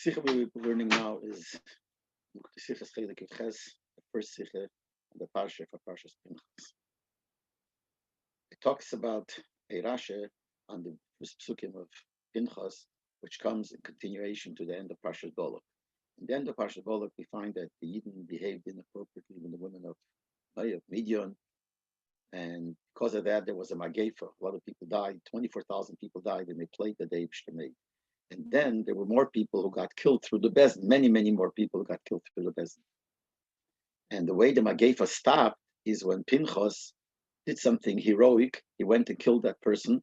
Sikha we're learning now is the Sichas Chelik Yud Ches, the first Sikha, the Parsha for Parshas Pinchas. It talks about a Rasha on the first psukim of Pinchas, which comes in continuation to the end of Parshas Bolok. In the end of Parshas Bolok, we find that the Yidden behaved inappropriately with the women of Midian, and because of that, there was a Magefa. A lot of people died. 24,000 people died in a plague that they made. And then there were more people who got killed through the Bezdin. Many more people who got killed through the Bezdin. And the way the Magefa stopped is when Pinchas did something heroic. He went and killed that person.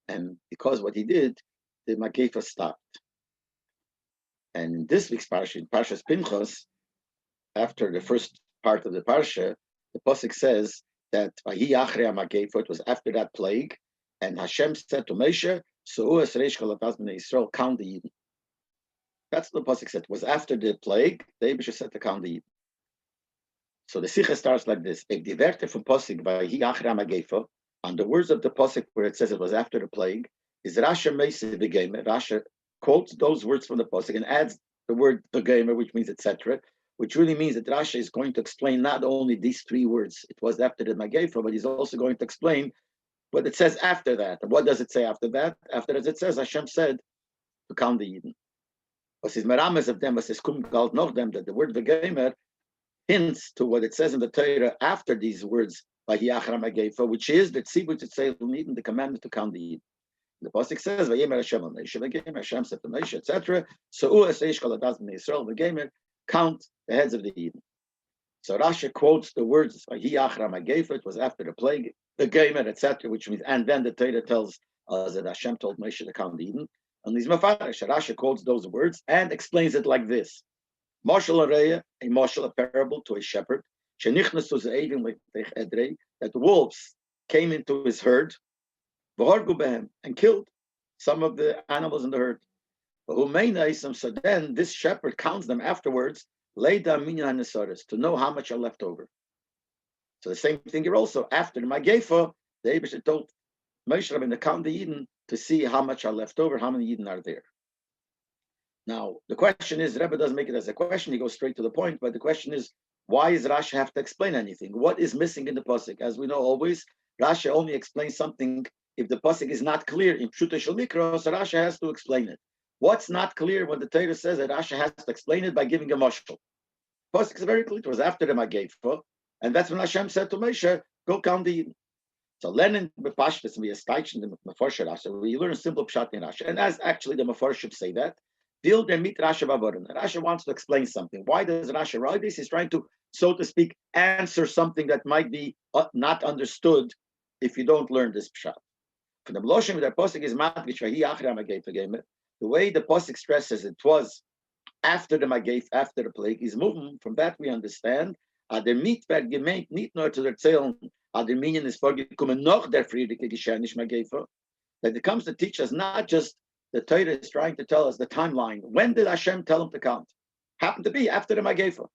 And because what he did, the Magefa stopped. And in this week's Parsha, in Parshas Pinchas, after the first part of the Parsha, the Pasuk says that Vahi Achrei HaMagefa, it was after that plague, and Hashem said to Moshe, Su'u Esreish Chalatas B'nei Yisrael, count the Yidden. That's what the Pasuk said. It was after the plague, the Eibusha said to count the Yidden. So the Sikha starts like this. If the Verte from Pasuk Vahi Achrei HaMagefa, on the words of the Pasuk where it says it was after the plague, is Rasha Meisi V'Gemer. Rasha quotes those words from the Pasuk and adds the word V'Gemer, which means etc., which really means that Rashi is going to explain not only these three words, it was after the Magefa, but he's also going to explain what it says after that. And what does it say after that? After that, it says, Hashem said to count the Yidden. Was his merames of them, was his kum galt noch them, that the word V'Gemer hints to what it says in the Torah after these words, Vahi Achra Magefa, which is the tzibur to say the commandment to count the Yidden. The Pasuk says, Vayemer Hashem al Moshe V'Gemer, Hashem said to Moshe, etc. So Esreish Kol Adas B'nei Yisrael V'Gemer, count the heads of the Yidden. So Rashi quotes the words, Vahi Achra Magefa, it was after the plague, the Gemer, etc., which means, and then the Torah tells us that Hashem told Moshe to count the Yidden. And these Mafarish, Rashi quotes those words and explains it like this. Moshel Areya, a moshel, a parable to a shepherd, Shenichnasu Ze'evim L'Tech Edrei, that the wolves came into his herd, V'hargu Behem, and killed some of the animals in the herd. So then this shepherd counts them afterwards, to know how much are left over. So the same thing here also. After the Magefa, the Eibusha told Moshe Rabbeinu to count the Yidden to see how much are left over, how many Yidden are there. Now, the question is, Rebbe doesn't make it as a question, he goes straight to the point, but the question is, why does Rashi have to explain anything? What is missing in the Pasuk? As we know always, Rashi only explains something if the Pasuk is not clear in Pshuta Shel Mikra, so Rashi has to explain it. What's not clear when the Torah says that Rashi has to explain it by giving a mashal? Pasuk is very clear. It was after the Magefa, and that's when Hashem said to Moshe, "Go count the Yidden." So Lenin bepashtus we establish the Mefarshim Rashi. We learn simple pshat in Rashi, and as actually the Mefarshim say that, Dil der mit Rashi bavorim. Rashi wants to explain something. Why does Rashi write this? He's trying to, so to speak, answer something that might be not understood if you don't learn this pshat. For the Meloshim, the Pasuk is matvish vahi achra Magefa. The way the Pasuk stresses it was after the Magef, after the plague, is moving. From that we understand. Der Mietwerk gemeint nicht nur zu erzählen, der Minion ist vorgekommen noch der friedliche Geschehnis Magefa. That it comes to teach us not just the Torah is trying to tell us the timeline. When did Hashem tell him to count? Happened to be after the Magefa.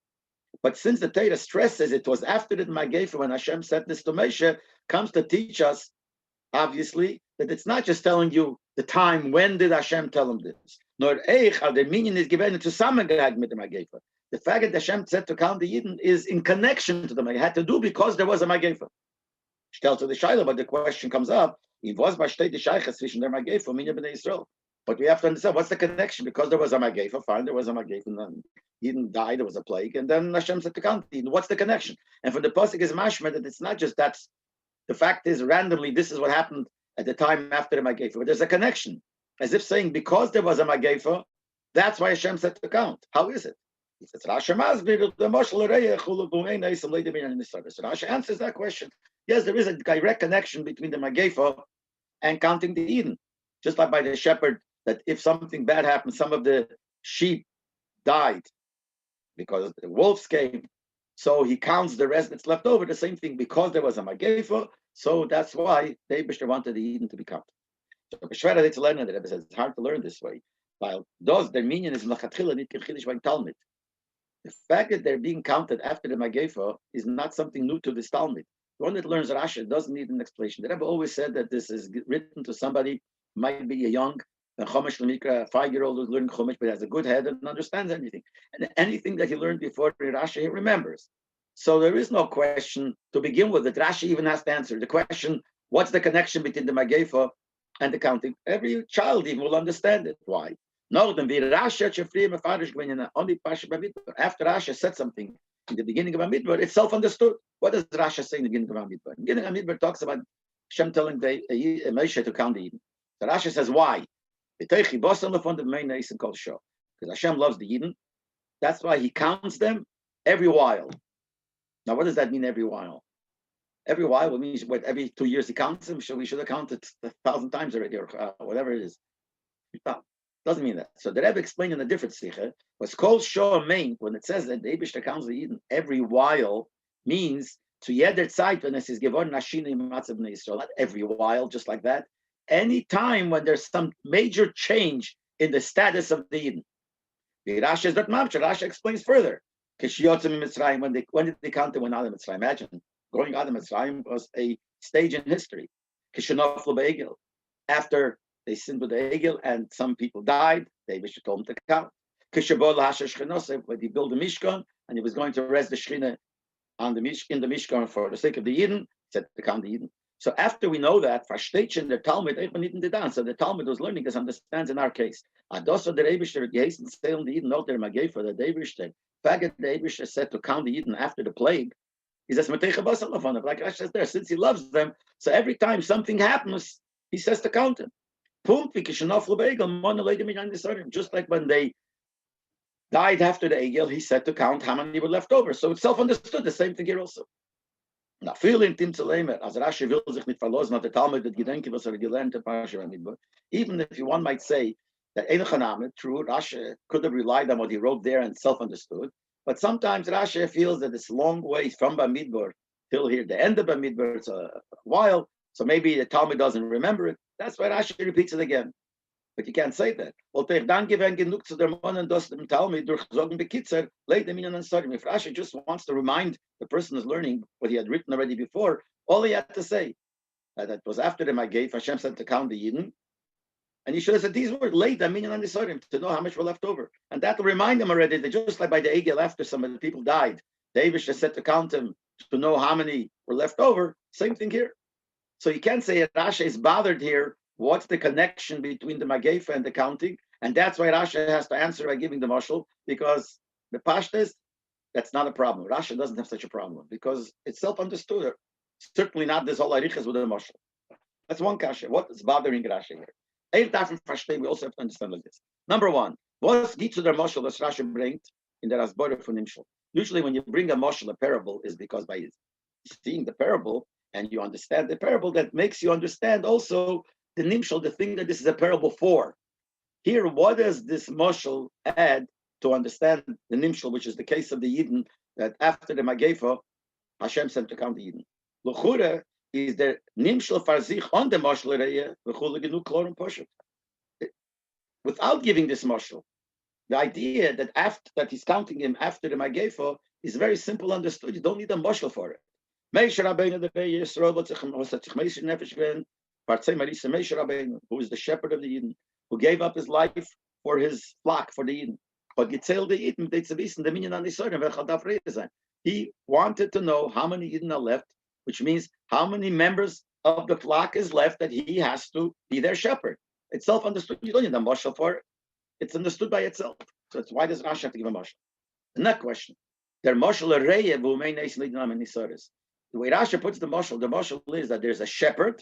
But since the Torah stresses it was after the Magefa when Hashem said this to Moshe, comes to teach us, obviously, that it's not just telling you the time, when did Hashem tell him this? Nor eich, the meaning is given to zusammengehakt mit the Magefa. The fact that Hashem said to count the Yidden is in connection to the Magefa. It had to do because there was a Magefa. Stellt to the Shaila, but the question comes up, but we have to understand what's the connection, because there was a Magefa, fine, there was a Magefa, and then Yidden died, there was a plague, and then Hashem said to count the Yidden. What's the connection? And for the Pasuk is mashma that it's not just that. The fact is, randomly, this is what happened at the time after the Magefa. But there's a connection, as if saying, because there was a Magefa, that's why Hashem said to count. How is it? He says, Rashi answers that question. Yes, there is a direct connection between the Magefa and counting the Eden. Just like by the shepherd, that if something bad happened, some of the sheep died because the wolves came. So he counts the rest that's left over. The same thing, because there was a Magefa, so that's why the Eibusha wanted the Eden to be counted. So it's learn that Rebbe says it's hard to learn this way. While those their meaning is mlachatchila nit kechilish by Talmud. The fact that they're being counted after the Magefa is not something new to this Talmud. The one that learns Rashi doesn't need an explanation. The Rebbe always said that this is written to somebody, might be a young And Chumash Lemikra, a 5-year-old who's learning Chumash, but has a good head and understands anything. And anything that he learned before Rashi, he remembers. So there is no question to begin with that Rashi even has to answer. The question, what's the connection between the Magefa and the counting? Every child even will understand it. Why? No, then after Rashi said something in the beginning of Amidbar, it's self-understood. What does Rashi say in the beginning of Amidbar? The beginning of Amidbar talks about Hashem telling Moshe to count the Eden. So Rashi says, why? Because Hashem loves the Eden. That's why he counts them every while. Now, what does that mean every while? Every while means what, every 2 years he counts them? We should have counted 1,000 times already, or whatever it is. Doesn't mean that. So the Rebbe explained in a different sikha, was called Shor Main, when it says that the Eibishter counts the Eden every while, means to jeder Zeit, when it is geworden Nashina im Matzav Bnei Yisrael, not every while, just like that. Any time when there's some major change in the status of the Eden. The Rashi is not mamshah. Rashi explains further. When did they count them? When out of Mitzrayim? Imagine going out of Mitzrayim was a stage in history. After they sinned with the Egel and some people died, they told them to count. When he built the Mishkan and he was going to rest the Shechina on the in the Mishkan for the sake of the Eden, said to count the Eden. So after we know that, Verstechen the Talmud, so the Talmud was learning this, understands in our case. Adoso the Eibishter Geisen Sale the Eden, not their Magefa, the Eibishter. Faggot the Eibishter said to count the Eden after the plague. He says, like Rashi says there, since he loves them, so every time something happens, he says to count them. Just like when they died after the Egel, he said to count how many were left over. So it's self-understood, the same thing here also. Now, feeling Tim Tzalemer, as Rashi will sich nicht verlosen, hat der Talmud das Gedenken, was gelernt hat, even if one might say that Einachaname, true, Rashi could have relied on what he wrote there and self-understood, but sometimes Rashi feels that it's a long way from Bamidbar till here, the end of Bamidbar, it's a while, so maybe the Talmud doesn't remember it. That's why Rashi repeats it again. But you can't say that. If Rashi just wants to remind the person who's learning what he had written already before, all he had to say, that was after the Magef, Hashem said to count the Yidden, and he should have said these words, late Aminyan and Nisorim, to know how much were left over. And that will remind him already that just like by the Egel after some of the people died, David just said to count them to know how many were left over. Same thing here. So you can't say Rashi is bothered here. What's the connection between the Magefa and the counting? And that's why Rashi has to answer by giving the mashal, because the Pashtas, that's not a problem. Rashi doesn't have such a problem because it's self-understood. Certainly not this whole arichas with the mashal. That's one kasha. What is bothering Rashi here? We also have to understand like this. Number one, what's geht zu der mashal that Rashi brings in the Rasbora von Nimshal? Usually when you bring a mashal, a parable, is because by seeing the parable and you understand the parable, that makes you understand also the nimshal, the thing that this is a parable for. Here, what does this mashal add to understand the nimshal, which is the case of the Yidden, that after the Magefa, Hashem sent to count the Yidden. L'chure is the nimshal farzich on the mashal reya, l'chule genu klorim poshet. Without giving this mashal, the idea that after that he's counting him after the Magefa is very simple understood. You don't need a mashal for it. Moshe Rabbeinu the Bey Yisrael was such Moshe nefesh ben Moshe Rabbeinu, who is the shepherd of the Eden, who gave up his life for his flock, for the Eden. But he wanted to know how many Eden are left, which means how many members of the flock is left that he has to be their shepherd. It's self-understood. You don't need a mashal for it. It's understood by itself. So it's why does Rashi have to give a mashal? The next question. The way Rashi puts the mashal is that there's a shepherd,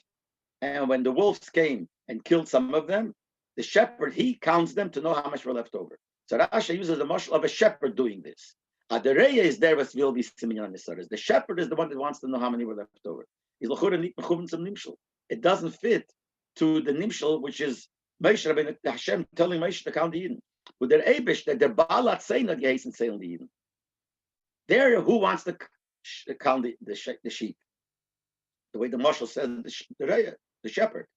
and when the wolves came and killed some of them, the shepherd, he counts them to know how much were left over. So Rashi uses the mashal of a shepherd doing this. The reya is there with will be similar. The shepherd is the one that wants to know how many were left over. It doesn't fit to the nimshal, which is Moshe Rabbeinu, Hashem telling Moshe to count the Eden. With their Eibish, that their Baalat saying that Yeis and saying the Eden. There, who wants to count the sheep? The way the mashal says, the shepherd.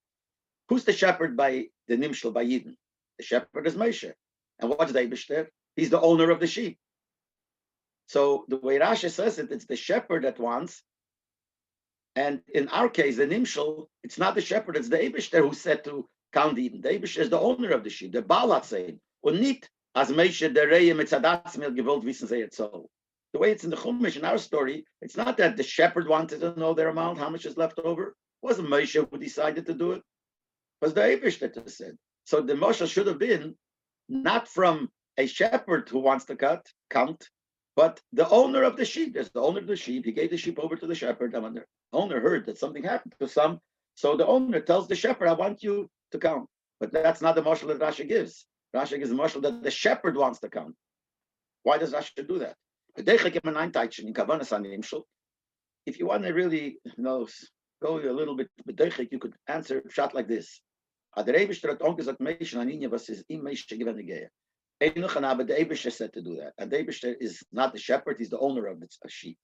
Who's the shepherd by the nimshal by Eden? The shepherd is Moshe. And what's the Eibish there? He's the owner of the sheep. So the way Rashi says it, it's the shepherd that wants. And in our case, the nimshal, it's not the shepherd, it's the Eibish there who said to count the Eden. The Eibush is the owner of the sheep, the Balatzein, und nicht as Meishe der Reihe mit Zadatzmil gewollt wissen sie jetzt so. The way it's in the Chumash in our story, it's not that the shepherd wanted to know their amount, how much is left over. It wasn't Moshe who decided to do it. It was the Eibush that said. So the Moshe should have been not from a shepherd who wants to count, but the owner of the sheep. There's the owner of the sheep. He gave the sheep over to the shepherd, and when the owner heard that something happened to some, so the owner tells the shepherd, I want you to count. But that's not the mashal that Rashi gives. Rashi gives the mashal that the shepherd wants to count. Why does Rashi do that? If you want to really, go a little bit, you could answer shot like this. But the Eibishter said to do that. And the Eibishter is not the shepherd, he's the owner of the sheep.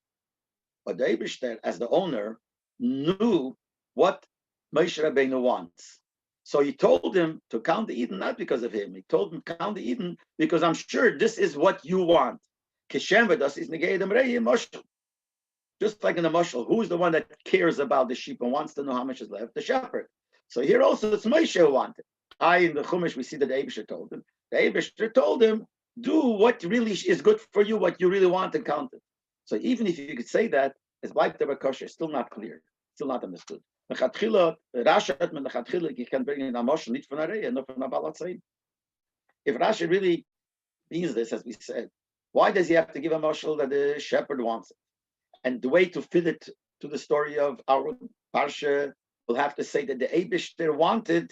But the Eibishter, as the owner, knew what Moshe Rabbeinu wants. So he told him to count the Eden, not because of him. He told him to count the Eden because I'm sure this is what you want. Just like in the mashal, who's the one that cares about the sheep and wants to know how much is left? The shepherd. So here also it's Moshe who wanted. In the Chumash, we see that the Eibishter told him. The Eibishter told him, do what really is good for you, what you really want, and count it. So even if you could say that, it's like the Bakosha, still not clear, still not understood. You can bring in a mashal, not from a reya, not from a balatzein. If Rashi really means this, as we said, why does he have to give a mashal that the shepherd wants it? And the way to fit it to the story of our parsha, we'll have to say that the Eibishter wanted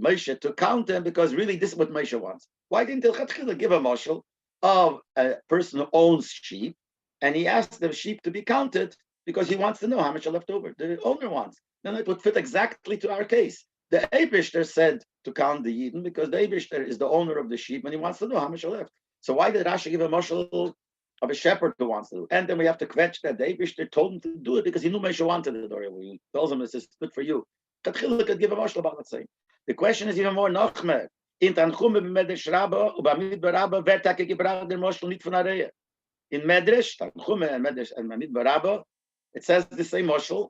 Moshe to count them because really this is what Moshe wants. Why didn't Lechatchila give a mashal of a person who owns sheep and he asked the sheep to be counted because he wants to know how much are left over? The owner wants. Then it would fit exactly to our case. The Eibishter said to count the Yidden because the Eibishter is the owner of the sheep and he wants to know how much are left. So why did Rashi give a mashal of a shepherd who wants to do it? And then we have to quetch that the Eibishter told him to do it because he knew Moshe wanted it already. He tells him this is good for you. Lechatchila could give a mashal about, let's say. The question is even more nachmer. In Tanchume b'Medrash Rabba u'b'Midbar Rabba wer take gebracht der Moshel nicht von Areya. In Medrash, Tanchume and Medrash and B'Midbar Rabba, it says the same Moshel,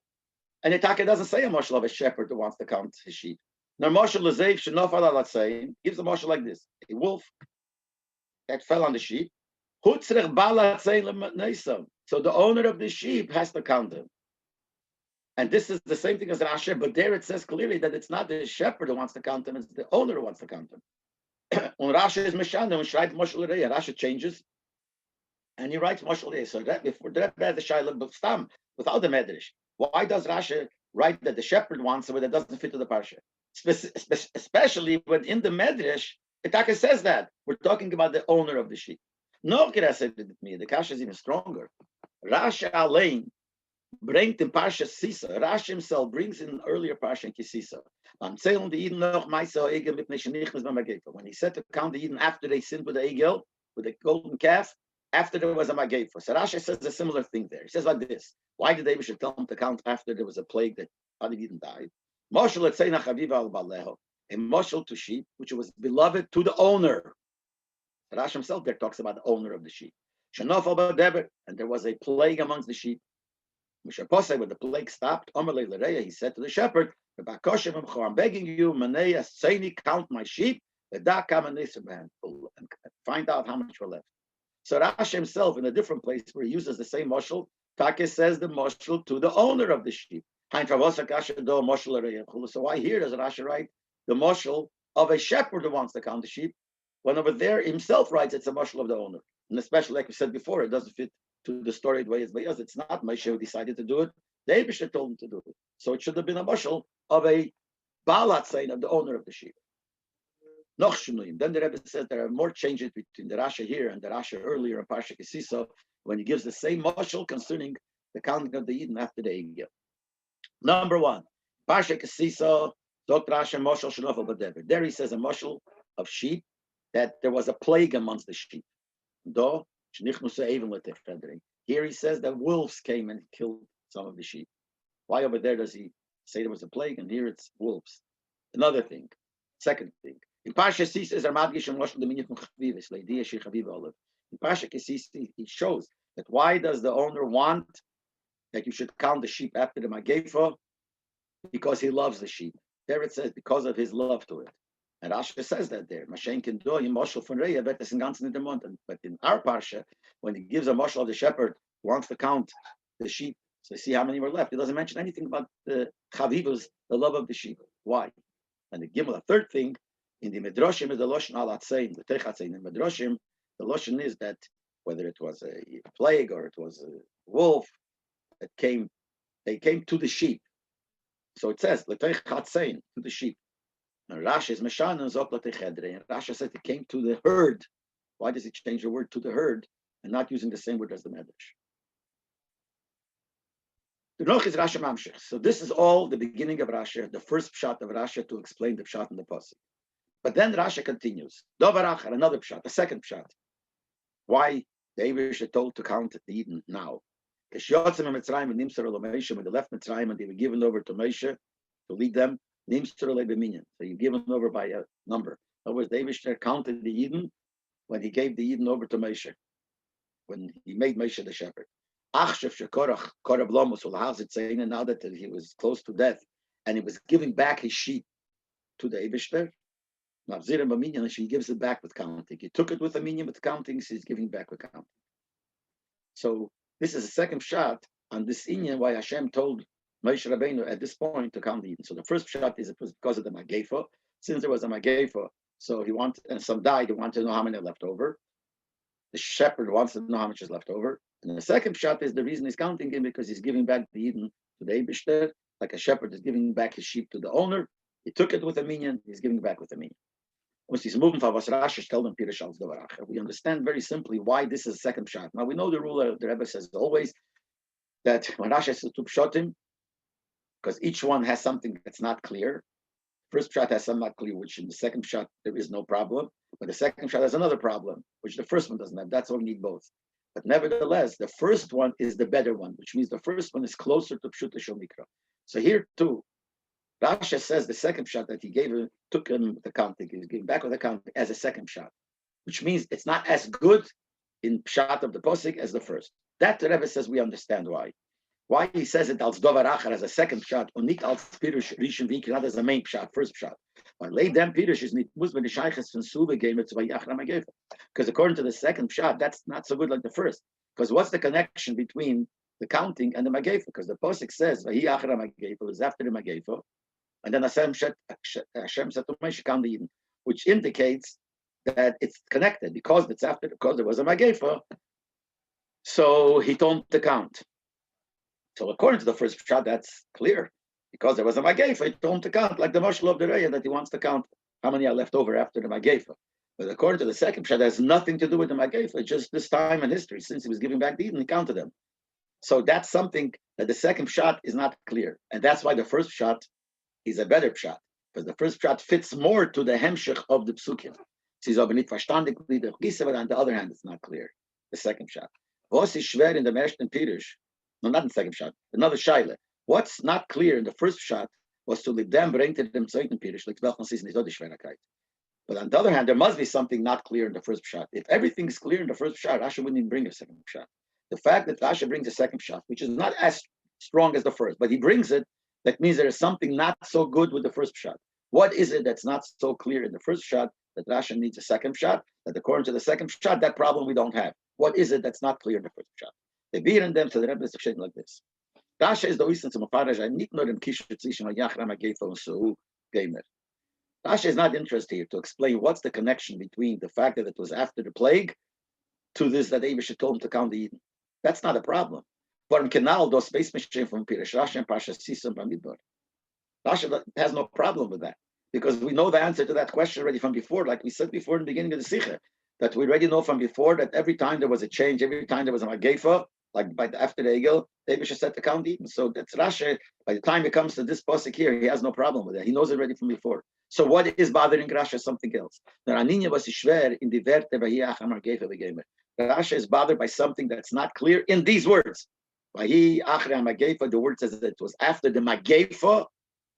and the Taka doesn't say a Moshel of a shepherd who wants to count his sheep. No Moshel l'Zeiv shenofal al Atzayin gives a Moshel like this: a wolf that fell on the sheep. Hutzrech bal Atzayin l'Neisam. So the owner of the sheep has to count them. And this is the same thing as Rashi, but there it says clearly that it's not the shepherd who wants to count them, it's the owner who wants to count them. When Rashi is Meshana, when Shrait Moshel Reya, Rashi changes, and he writes Moshel Reya. So that before that, the Shaila Stam, without the Medrash. Why does Rashi write that the shepherd wants it, but it doesn't fit to the Parsha? Especially when in the Medrash, it says that. We're talking about the owner of the sheep. No, said to me, the Kasha is even stronger. Rashi Alain bringt in Parsha Sisa. Rashi himself brings in an earlier Parsha in Kisisa. When he said to count the Eden after they sinned with the Egel, with the golden calf, after there was a Magefa. So Rashi says a similar thing there. He says like this: why did David tell him to count after there was a plague that Adam Eden died? Moshel etzena chaviva al baleho, a moshel to sheep, which was beloved to the owner. Rashi himself there talks about the owner of the sheep. Shanofal b'deber, and there was a plague amongst the sheep. When the plague stopped, he said to the shepherd, I'm begging you, count my sheep, and find out how much were left. So Rashi himself, in a different place where he uses the same moshel, Take says the moshel to the owner of the sheep. So why here does Rashi write the moshel of a shepherd who wants to count the sheep, when over there himself writes it's a moshel of the owner? And especially, like we said before, it doesn't fit to the story the way it's because it's not Moshe who decided to do it. The Eibishter told him to do it. So it should have been a mashal of a balat saying of the owner of the sheep. Noch shunuim. Then the Rebbe says there are more changes between the Rashi here and the Rashi earlier in Parsha Kisisa when he gives the same mashal concerning the counting of the Eden after the Egel. Number one, Parsha Kisisa, Dr. Rashi mashal shenofel b'dever. There he says a mashal of sheep that there was a plague amongst the sheep. Do here he says that wolves came and killed some of the sheep. Why over there does he say there was a plague and here it's wolves? Another thing. Second thing. In Parsha Kisisa, in Parsha Kisisa, he shows that why does the owner want that you should count the sheep after the Magefa? Because he loves the sheep. There it says because of his love to it. And Rashi says that there. Mashenkin do you moshel von Reya, but in ganzen in the month. But in our parsha, when he gives a moshel of the shepherd who wants to count the sheep, so see how many were left. He doesn't mention anything about the chavivus, the love of the sheep. Why? And the gimel, a third thing, in the Midrashim is the Loshen al Atzein, the Techatzein. In Midrashim, the Loshen is that whether it was a plague or it was a wolf, they came to the sheep. So it says, L'Techatzein, to the sheep. And Rashi is Meshan and Zok L'Techedre. And Rashi says it came to the herd. Why does he change the word to the herd and not using the same word as the Medrash? The Noch is Rashi Mamshech. So this is all the beginning of Rashi, the first pshat of Rashi to explain the pshat in the pasuk. But then Rashi continues. Dovarach, another pshat, the second pshat. Why the Eivish are told to count the Eden now? When they left Mitzrayim and they were given over to Moshe to lead them, so you're given over by a number. In other words, the Eivish counted the Eden when he gave the Eden over to Moshe, when he made Moshe the shepherd. Now that he was close to death and he was giving back his sheep to the Eibishter, he gives it back with counting. He took it with a minion with counting, so he's giving back with counting. So this is a second shot on this inyan why Hashem told Moshe Rabbeinu at this point to count the Eden. So the first shot is it was because of the Magefa. Since there was a Magefa, so he wanted, and some died, he wanted to know how many are left over. The shepherd wants to know how much is left over. And the second shot is the reason he's counting him because he's giving back the Eden to the Eibishter, like a shepherd is giving back his sheep to the owner. He took it with a minion, he's giving back with a minion. Once he's moving for was Rashi told him Pinchas we understand very simply why this is a second shot. Now we know the rule the Rebbe says always that when Rashi says to pshatim, because each one has something that's not clear. First shot has some not clear, which in the second shot there is no problem. But the second shot has another problem, which the first one doesn't have. That's why we need both. But nevertheless, the first one is the better one, which means the first one is closer to Pshuta Shel Mikra. So here too, Rashi says the second shot that he gave him, took him the counting, he was giving back with the counting as a second shot, which means it's not as good in Pshat of the Posik as the first. That the Rebbe says we understand why. Why he says it als Dovar Achar as a second shot, or not als Pirush Rishon V'Ikra, not as a main shot, first shot. But Leib dem Pirush is not muss man the Sheiches von Sube gehen mit zwei Yachra Magefa. Because according to the second shot, that's not so good like the first. Because what's the connection between the counting and the Magefa? Because the Posik says Vahi Yachra Magefa is after the Magefa, and then Hashem said to Moshe count the Eden, which indicates that it's connected because it's after, because there was a Magefa, so he told the count. So according to the first shot, that's clear. Because there was a Magefa, he told him to count, like the Moshel of the Reya, that he wants to count how many are left over after the Magefa. But according to the second shot, that has nothing to do with the Magefa, just this time in history, since he was giving back the Eden, he counted them. So that's something that the second shot is not clear. And that's why the first shot is a better shot. Because the first shot fits more to the Hemshech of the Psukim. But on the other hand, it's not clear. The second shot. Was is schwer in the Mershten Pirush? No, not in the second shot. Another shaila. What's not clear in the first shot was to lead them bring to them second Pirush, like welchen season is not the Schwerigkeit. But on the other hand, there must be something not clear in the first shot. If everything's clear in the first shot, Rashi wouldn't even bring a second shot. The fact that Rashi brings a second shot, which is not as strong as the first, but he brings it, that means there is something not so good with the first shot. What is it that's not so clear in the first shot that Rashi needs a second shot? That according to the second shot, that problem we don't have. What is it that's not clear in the first shot? They beat in them to the Rebbe is like this. Rashi is the reason to Mafaraja, not nur im Kishu Tzishim Yachra Magefa and Suhu Gamer. Rashi is not interested here to explain what's the connection between the fact that it was after the plague to this that Eivish told him to count the Eden. That's not a problem. But in Canal, those space machine from Pirish Rashi and Pasha Sisam Bamidbar. Rashi has no problem with that because we know the answer to that question already from before, like we said before in the beginning of the Sikha, that we already know from before that every time there was a change, every time there was a Magefa, like after the Egel, David should set the count Eden. So that's Rashi. By the time it comes to this pasuk here, he has no problem with that. He knows it already from before. So what is bothering Rashi? Something else. Rashi is bothered by something that's not clear in these words. The word says that it was after the Magefa,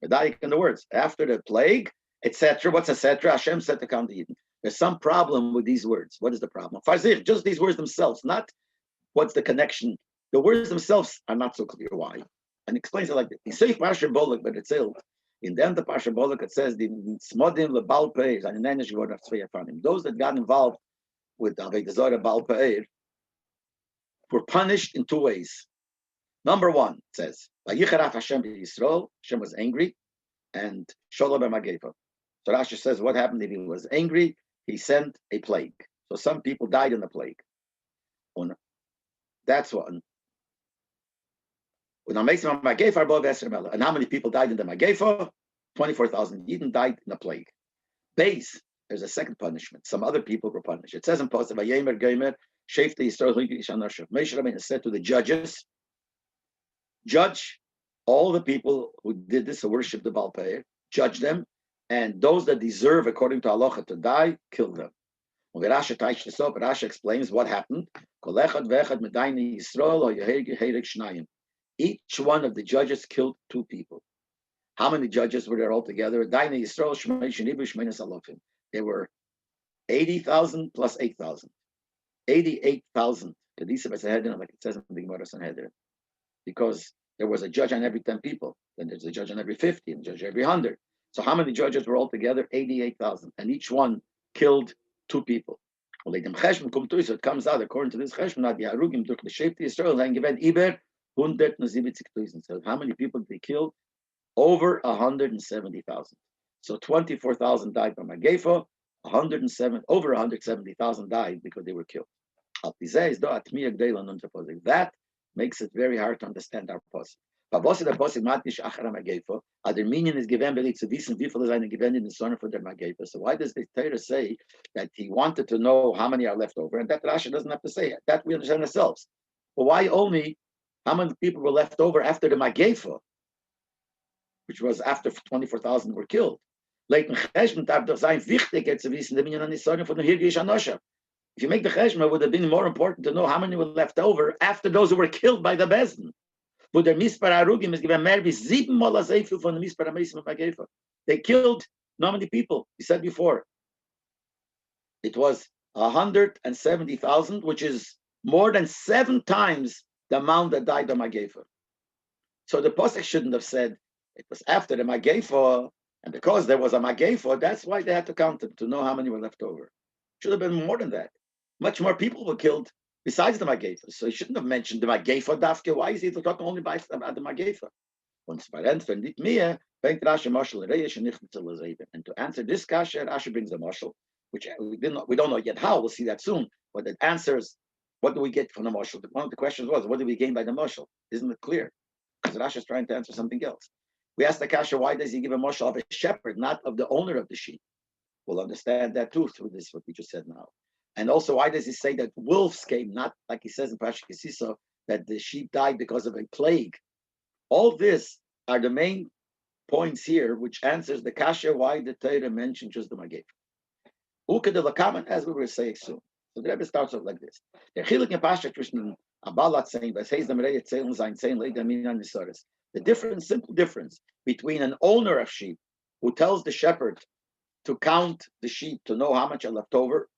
in the words, after the plague, etc. What's etc.? Hashem set the count Eden. There's some problem with these words. What is the problem? Just these words themselves, not what's the connection. The words themselves are not so clear. Why? And he explains it like this. He says Parsha Bolek, but it's ill. In the end of Parsha Bolek, it says, the Smodim lebal peir, and in English, those that got involved with Avodah Zarah Baal Pe'er were punished in two ways. Number one, it says, Vayicharaf Hashem Yisrael, Hashem was angry, and Sholom B'Magefa. So Rashi says, what happened if he was angry? He sent a plague. So some people died in the plague. That's one. And how many people died in the Magefa? 24,000 Yidden died in the plague. Base, there's a second punishment. Some other people were punished. It says in Pasuk, Vayemer Gomer, Shefti Yisrael Moshe Rabbeinu said to the judges, judge all the people who did this, who worshipped the Baal Pe'er, judge them, and those that deserve, according to halacha, to die, kill them. When Rashi explains what happened. Each one of the judges killed two people. How many judges were there altogether? There were 80,000 plus 8,000. 88,000. Like it says in the Gemara Sanhedrin. Because there was a judge on every 10 people. Then there's a judge on every 50 and a judge every 100. So how many judges were altogether? 88,000. And each one killed two people. So it comes out, according to this cheshbon, so how many people did they kill? Over 170,000. So 24,000 died by Magefa, over 170,000 died because they were killed. That makes it very hard to understand our pasuk. Other meaning is given given in the son for the Magefa. So why does the Torah say that he wanted to know how many are left over? And that Rashi doesn't have to say it. That we understand ourselves. But why only how many people were left over after the Magefa, which was after 24,000 were killed? If you make the cheshbon, it would have been more important to know how many were left over after those who were killed by the Bezdin. But the mispar harugim is given more than 7 mal azeifu from the mispar hamesim of Magefa. They killed how many people? We said before. It was 170,000, which is more than 7 times the amount that died of Magefa. So the pasuk shouldn't have said it was after the Magefa, and because there was a Magefa, that's why they had to count them to know how many were left over. Should have been more than that. Much more people were killed besides the Magefa. So he shouldn't have mentioned the Magefa dafke. Why is he talking only about the Magefa? And to answer this kasha, Rashi brings a mashal, which we don't know yet how. We'll see that soon. But it answers, what do we get from the mashal? One of the questions was, what do we gain by the mashal? Isn't it clear? Because Rashi is trying to answer something else. We asked the kasha, why does he give a mashal of a shepherd, not of the owner of the sheep? We'll understand that too through this, what we just said now. And also, why does he say that wolves came, not like he says in Parashat Kisisa, that the sheep died because of a plague? All this are the main points here, which answers the kasha why the Torah mentioned just the Magefa. As we were saying soon. So the Rebbe starts off like this. The difference, simple difference between an owner of sheep who tells the shepherd to count the sheep to know how much are left over,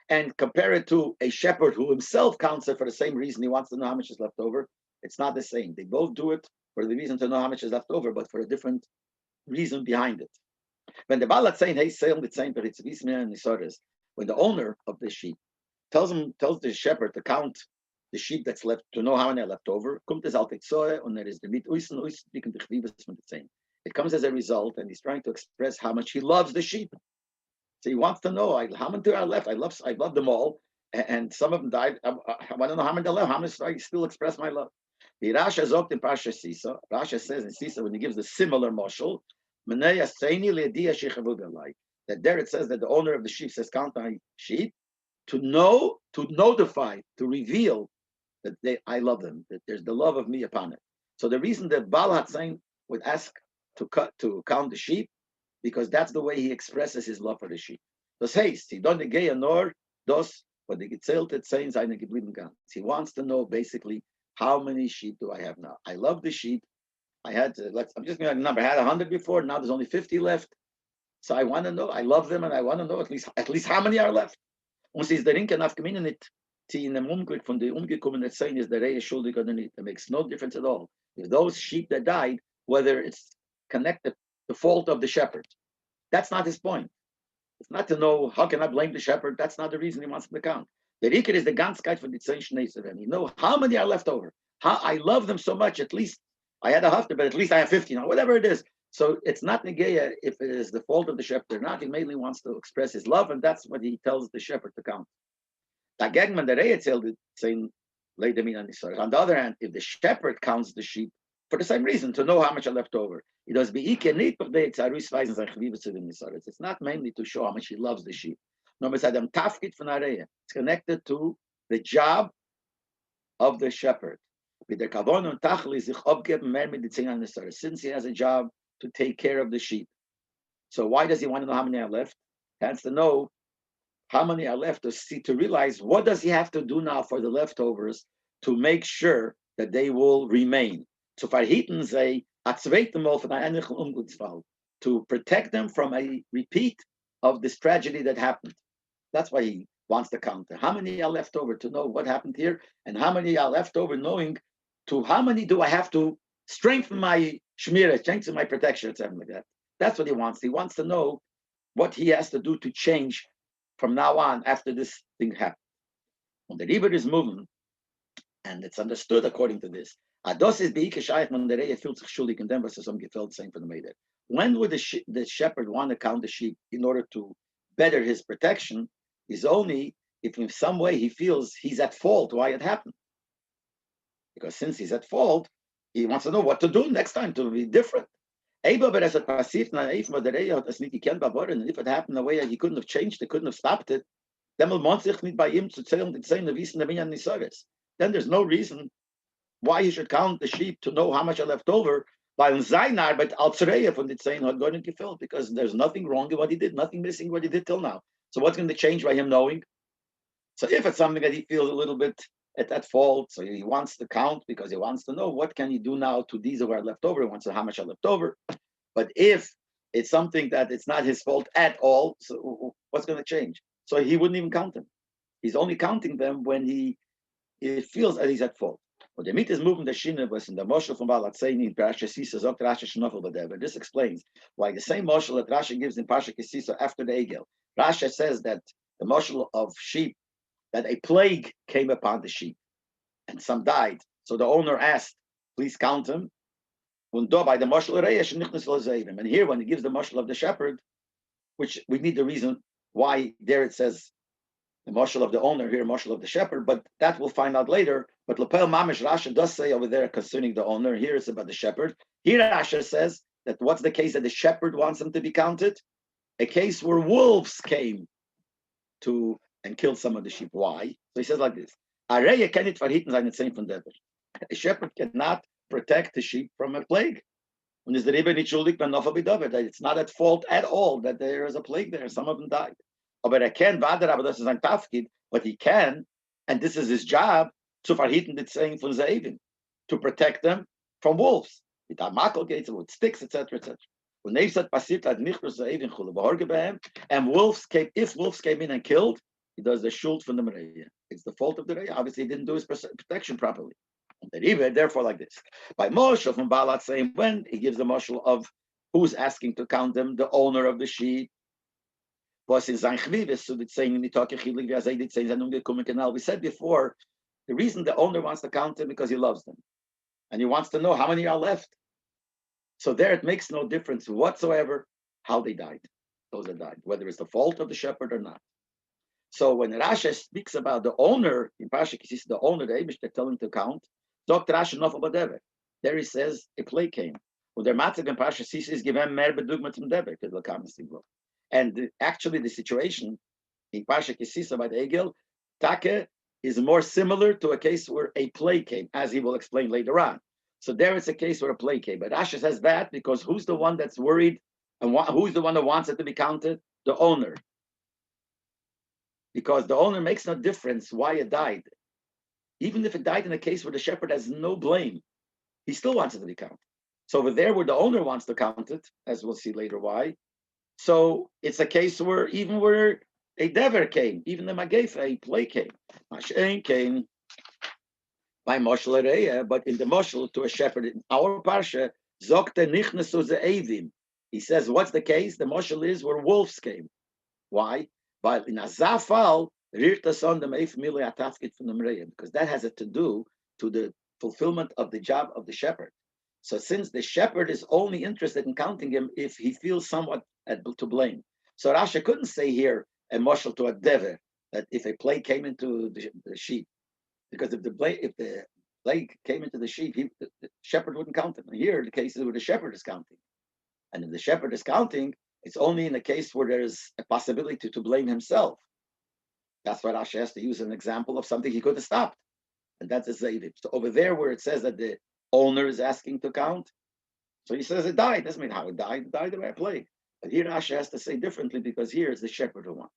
and compare it to a shepherd who himself counts it for the same reason. He wants to know how much is left over. It's not the same. They both do it for the reason to know how much is left over, but for a different reason behind it. When the Balat saying, hey, when the owner of the sheep tells the shepherd to count the sheep that's left, to know how many are left over, it comes as a result, and he's trying to express how much he loves the sheep. So he wants to know how many are left. I love them all, and some of them died. I want to know how many are left. How much do I still express my love? The Rasha Zokt in Pasha Sisa. Rasha says in Sisa when he gives the similar mashal, that there it says that the owner of the sheep says, count my sheep, to know, to notify, to reveal that I love them, that there's the love of me upon it. So the reason that Baal Hatzain would ask to count the sheep, because that's the way he expresses his love for the sheep. Das heißt, he don't negate nor dos, but the gezählte zehn seine geblieben ganz. He wants to know basically how many sheep do I have now. I love the sheep. I'm just going to number. I had 100 before. Now there's only 50 left. So I want to know. I love them, and I want to know at least how many are left. Und sie ist der Rinke nach Gemeinen nicht See, in the umgekehrt from the umgekommene Zayn is the Reh schuldig or nicht. It makes no difference at all. If those sheep that died, whether it's connected to the fault of the shepherd, that's not his point. It's not to know how can I blame the shepherd. That's not the reason he wants to count. The Rikr is the ganzkeit for the Zayn Shneiseren. You know how many are left over. How I love them so much. At least I had a hafter, but at least I have 50 now. Whatever it is. So it's not negeya if it is the fault of the shepherd or not. He mainly wants to express his love, and that's what he tells the shepherd to count. Dagegen man der Reh erzählt saying Leib on the other hand, if the shepherd counts the sheep for the same reason, to know how much are left over, it does be it's not mainly to show how much he loves the sheep. No, it's connected to the job of the shepherd. Since he has a job to take care of the sheep. So why does he want to know how many are left? He wants to know how many are left to realize what does he have to do now for the leftovers to make sure that they will remain. To verhitten sie a zweite Mal von einem ähnlichen Unglücksfall, to protect them from a repeat of this tragedy that happened. That's why he wants to count. How many are left over to know what happened here, and how many are left over knowing to how many do I have to strengthen my shmira, strengthen my protection, something like that. That's what he wants. He wants to know what he has to do to change from now on after this thing happened. When the river is moving, and it's understood according to this, Ados is beike shaykh when the Reh feels schuldig and then was some gefällt saying for the maid. When would the shepherd want to count the sheep in order to better his protection? Is only if in some way he feels he's at fault why it happened. Because since he's at fault, he wants to know what to do next time to be different. And if it happened the way he couldn't have changed it, couldn't have stopped it, then there's no reason why he should count the sheep to know how much are left over. Because there's nothing wrong in what he did, nothing missing what he did till now. So what's going to change by him knowing? So if it's something that he feels a little bit at that fault, so he wants to count because he wants to know what can he do now to these who are left over. He wants to know how much are left over. But if it's something that it's not his fault at all, so what's going to change? So he wouldn't even count them. He's only counting them when he feels that he's at fault. But the meat is moving the Shina was in the Moshel from Balatzaini in Parasha Sisa Zok Rasha Shnofel Badever. This explains why the same Moshel that Rasha gives in Parasha Kisisa after the Egel. Rasha says that the Moshel of sheep, that a plague came upon the sheep and some died. So the owner asked, please count them. And here, when he gives the Moshel of the shepherd, which we need the reason why there it says the Moshel of the owner, here Moshel of the shepherd, but that we'll find out later. But Lepel Mamish Rasha does say over there concerning the owner, here it's about the shepherd. Here Rasha says that what's the case that the shepherd wants them to be counted? A case where wolves came to and killed some of the sheep. Why? So he says like this: a shepherd cannot protect the sheep from a plague. It's not at fault at all that there is a plague there. Some of them died. But he can, and this is his job, to protect them from wolves. With sticks, etc., etc. And wolves came, if wolves came in and killed, he does the shult from the Maria. It's the fault of the Maria. Obviously, he didn't do his protection properly. Therefore, like this. By Moshe from Balat saying when he gives the Moshe of who's asking to count them, the owner of the sheep. We said before, the reason the owner wants to count them because he loves them. And he wants to know how many are left. So there it makes no difference whatsoever how they died. Those that died, whether it's the fault of the shepherd or not. So when Rasha speaks about the owner, in Pasha Kisis, the owner, the Abish, they tell him to count. Dr. Rasha Nofel Badever. There he says a plague came. Well, their matzah in Pasha Kisis is given mer bedugmat from Dever, because the and actually the situation in Pasha Kisis about Egel, Take is more similar to a case where a plague came, as he will explain later on. So there is a case where a plague came. But Rasha says that because who's the one that's worried and who's the one that wants it to be counted? The owner. Because the owner makes no difference why it died. Even if it died in a case where the shepherd has no blame, he still wants it to be counted. So over there where the owner wants to count it, as we'll see later why, so it's a case where even where A dever came, even the Magefa, a play came. Mashain came by Moshel Areya, but in the Moshel to a shepherd in our Parsha, Zokte Nichnesu ze Evim. He says, what's the case? The Moshel is where wolves came. Why? But in Azafal, Rirta son the Meif Mile Atafkit from the Mreya, because that has to do to the fulfillment of the job of the shepherd. So since the shepherd is only interested in counting him if he feels somewhat to blame. So Rasha couldn't say here a moshel to a dever that if a plague came into the sheep, because if the plague came into the sheep, the shepherd wouldn't count him. And here the case is where the shepherd is counting. And if the shepherd is counting, it's only in a case where there's a possibility to blame himself. That's why Rashi has to use an example of something he could have stopped. And that's a Zaydiv. So over there where it says that the owner is asking to count, so he says it died. Doesn't mean how it died. It died by a plague. But here Rashi has to say differently because here it's the shepherd who wants.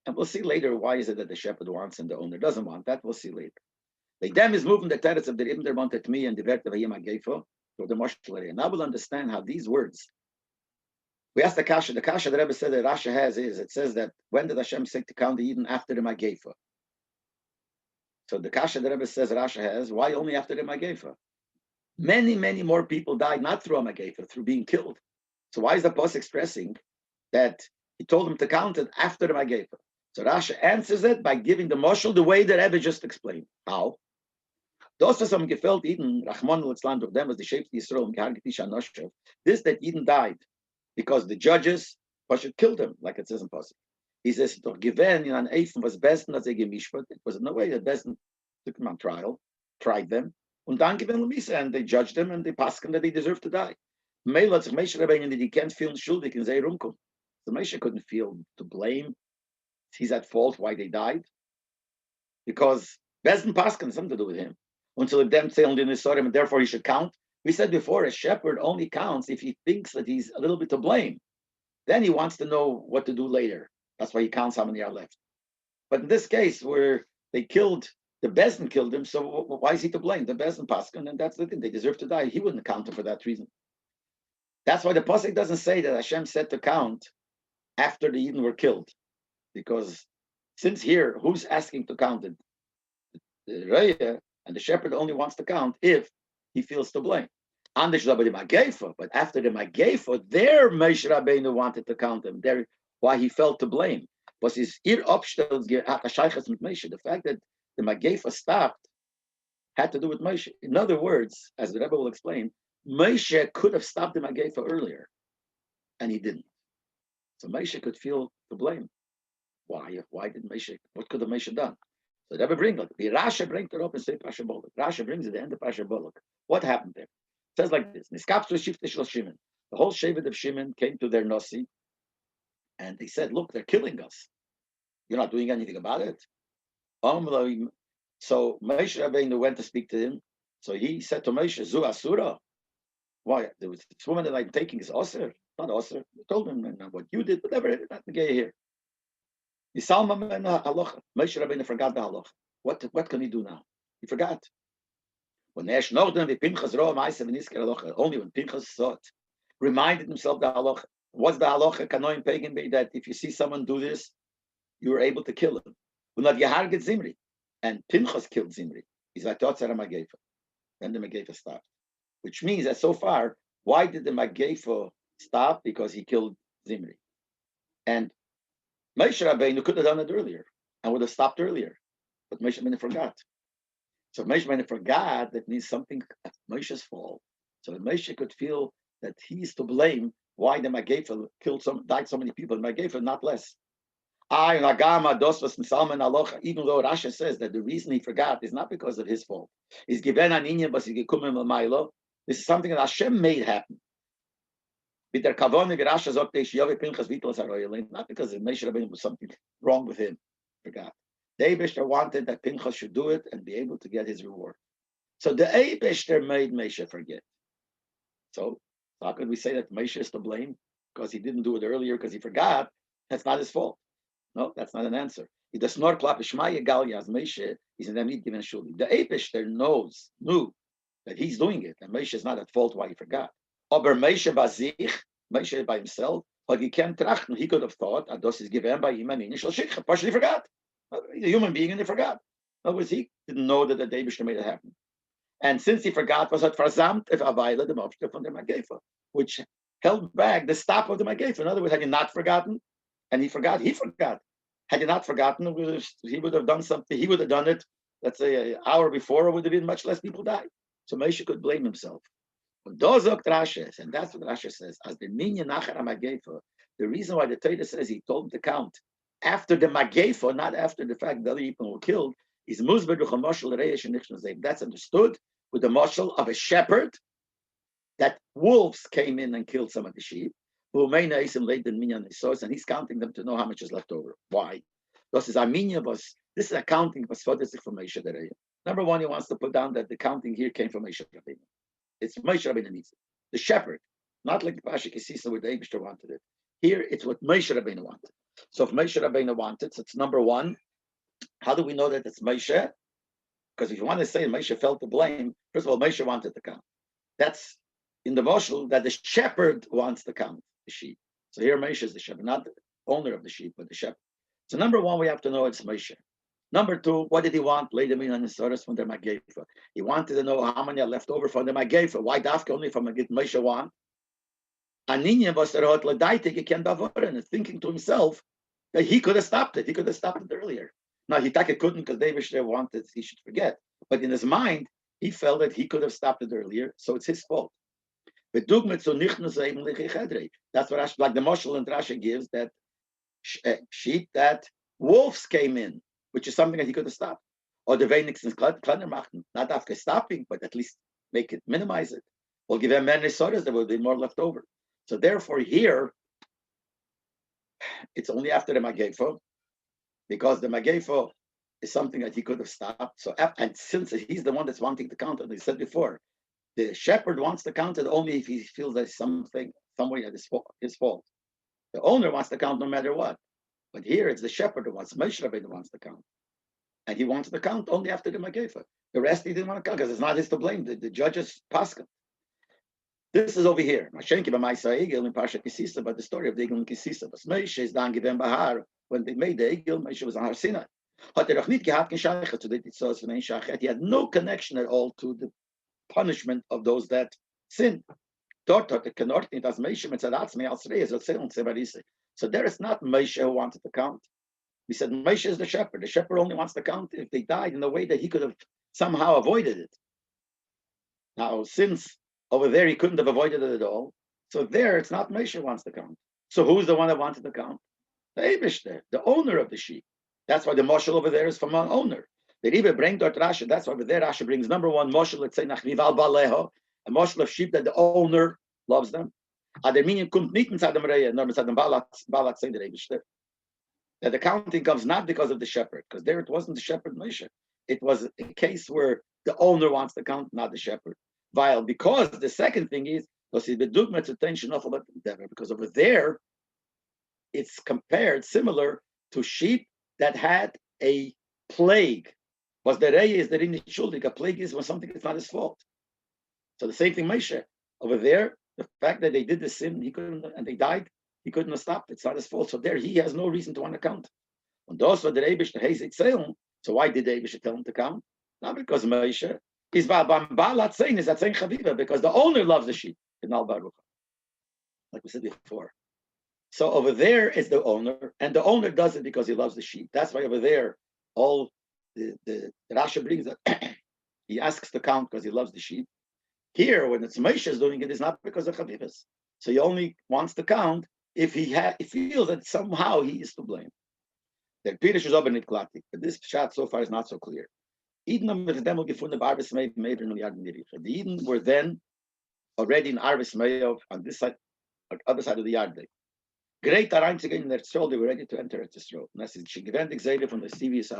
And we'll see later why is it that the shepherd wants and the owner doesn't want. That we'll see later. The Dem is moving the teretz of the Ibn Der wanted me and the Vert of Hayim Agefo to the Moshel area. Now we'll understand how these words. We asked the Kasha. The Kasha the Rebbe said that Rashi has is it says that when did Hashem say to count the Eden after the Magefa? So the Kasha the Rebbe says Rashi has why only after the Magefa? Many, many more people died not through a Magefa, through being killed. So why is the Pasuk expressing that he told them to count it after the Magefa? So Rashi answers it by giving the Moshel the way the Rebbe just explained. How? Das, was am gefällt Eden, Rachman al-Islam durch them was the shape of Yisrael, this that Eden died because the judges killed him, like it says in Pasuk. He says, doch given in an Eifen was besten als gemishpat. It was no way that besten took him on trial, tried them, und dann given Lemisa, and they judged them and they passed him that they deserved to die. Meil hat sich Moshe Rabbeinu that he can't feel schuldig in seiner Umkunft. So Moshe couldn't feel to blame. He's at fault why they died. Because besten paskin has something to do with him. Until them say only in the Sorim, and therefore he should count. We said before, a shepherd only counts if he thinks that he's a little bit to blame. Then he wants to know what to do later. That's why he counts how many are left. But in this case, where they killed, the Bezdin killed him, so why is he to blame? The Bezdin Paskin, and that's the thing. They deserve to die. He wouldn't count them for that reason. That's why the Pasuk doesn't say that Hashem said to count after the Eden were killed. Because since here, who's asking to count it? The Raya, and the shepherd only wants to count if he feels to blame. But after the Magefa, there Moshe Rabbeinu wanted to count them. There, why he felt to blame was his the fact that the Magefa stopped had to do with Moshe. In other words, as the Rebbe will explain, Moshe could have stopped the Magefa earlier, and he didn't. So Moshe could feel to blame. Why? Why did Moshe? What could have Moshe done? So Rebbe brings like the Rasha brings it up and say Pasha Bolok. Rasha brings it at the end of Pasha Bolok. What happened there? It says like this: the whole Shevet of Shimon came to their Nasi, and they said, "Look, they're killing us. You're not doing anything about it." So Moshe Rabbeinu went to speak to him. So he said to Moshe, "Zu Asura, why? There was this woman that I'm taking is Osir, not Osir." He told him what you did, whatever. Not the guy here. Moshe Rabbeinu forgot the halacha. What can he do now? He forgot. When only when Pinchas saw it, reminded himself the halacha. What's the halacha? Kanoim pagan that if you see someone do this, you are able to kill him. Zimri, and Pinchas killed Zimri. He's like Magefa. Then the Magefa stopped, which means that so far, why did the Magefa stop? Because he killed Zimri, and Moshe Rabbeinu could have done it earlier and would have stopped earlier, but Moshe Rabbeinu forgot. So Moshe Rabbeinu forgot that means something Moshe's fault. So Moshe could feel that he's to blame why the Magefa died so many people. The Magefa not less. Even though Rashi says that the reason he forgot is not because of his fault. This is something that Hashem made happen. Not because of Moshe Rabbeinu was something wrong with him. Forgot. The Eibishter wanted that Pinchas should do it and be able to get his reward. So the Eibishter made Moshe forget. So how could we say that Moshe is to blame because he didn't do it earlier because he forgot? That's not his fault. No, that's not an answer. He does not clap Shmaya Galia as Moshe is in the need given shuli. The Eibishter knew that he's doing it, and Moshe is not at fault why he forgot. Aber Moshe Bazich, Moshe by himself, But he can't trachten. He could have thought that this is given by him. I mean, partially forgot. He's a human being and he forgot. In other words, he didn't know that the Davish made it happen. And since he forgot, was it versamt if Availa the Mopshter from the Magefa, which held back the stop of the Magefa. In other words, had he not forgotten, and he forgot. Had he not forgotten, he would have done something. He would have done it, let's say, an hour before, it would have been much less people died. So Moshe could blame himself. And that's what Rashi says. As the minyan nachar Magefa, the reason why the Torah says he told him to count after the Magefa, not after the fact that other people were killed, is Muzber Duchamoshel Reish and Nichnazeim. That's understood with the moshel of a shepherd that wolves came in and killed some of the sheep. And he's counting them to know how much is left over. Why? This is accounting was for Moshe Rabbeinu. Number one, he wants to put down that the counting here came from Moshe Rabbeinu. It's Moshe Rabbeinu needs it. The shepherd, not like the Pasha Kisisa where the Eibishter wanted it. Here, it's what Moshe Rabbeinu wanted. So if Moshe Rabbeinu wanted, so it's number one. How do we know that it's Moshe? Because if you want to say Moshe felt the blame, first of all, Moshe wanted to count. That's in the moshel that the shepherd wants to count the sheep. So here Moshe is the shepherd, not the owner of the sheep, but the shepherd. So number one, we have to know it's Moshe. Number two, what did he want? Leib on the source from the Magefa. He wanted to know how many are left over from the Magefa. Why dafka only from Moshe want? Aninya was der hot ledaitik can and thinking to himself that he could have stopped it. He could have stopped it earlier. Now he couldn't because David wanted he should forget. But in his mind, he felt that he could have stopped it earlier, so it's his fault. That's what like the Moshel and Rashi gives that sheep that wolves came in, which is something that he could have stopped. Or the wenigstens kleiner machen, not after stopping, but at least make it, minimize it. Or give him many sodas, there will be more left over. So therefore here, it's only after the Magefa, because the Magefa is something that he could have stopped. So, and since he's the one that's wanting to count, as I said before, the shepherd wants to count it only if he feels that something, somewhere at his fault. The owner wants to count no matter what. But here it's the shepherd who wants, Moshe Rabbeinu wants to count. And he wants to count only after the Magefa. The rest he didn't want to count because it's not his to blame. The judges paskin. This is over here. But the story of the Egel and Kisisa. But Moshe is down given Bahar. When they made the Egel, Moshe was on Har Sinai. He had no connection at all to the punishment of those that sin. So there is not Moshe who wanted to count. We said Moshe is the shepherd. The shepherd only wants to count if they died in a way that he could have somehow avoided it. Now, since over there he couldn't have avoided it at all, so there it's not Moshe who wants to count. So who's the one that wanted to count? The Eibishter, the owner of the sheep. That's why the moshel over there is from an owner. The Rebbe brings dort Rashi. That's why over there Rashi brings number one moshel. Let's say nachnival baleho, a moshel of sheep that the owner loves them. Aderminium kommt nicht inside the Maria. No, it's the Balak saying the Eibishter. That the counting comes not because of the shepherd, because there it wasn't the shepherd Moshe. It was a case where the owner wants to count, not the shepherd. Because the second thing is because over there it's compared similar to sheep that had a plague. Was the rei is the schuldig? A plague is when something is not his fault. So the same thing, Moshe over there. The fact that they did the sin, he couldn't, and they died, he couldn't have stopped. It's not his fault. So there, he has no reason to want to count. And those were the Reibish, the Hazit Seilum. So why did the Reibish tell him to count? Not because Moshe is Balat saying is that saying Chaviva, because the owner loves the sheep in Al Baruch, like we said before. So over there is the owner, and the owner does it because he loves the sheep. That's why over there, all the Rashi brings that he asks to count because he loves the sheep. Here, when it's Moshe is doing it, it's not because of Chavivas. So he only wants to count if he feels that somehow he is to blame. The Pinchas is open klatik, but this shot so far is not so clear. The Eden were then already in Arvis Meov on this side, on the other side of the yard. Great time to get in their soul, they were ready to enter this road. From the CVS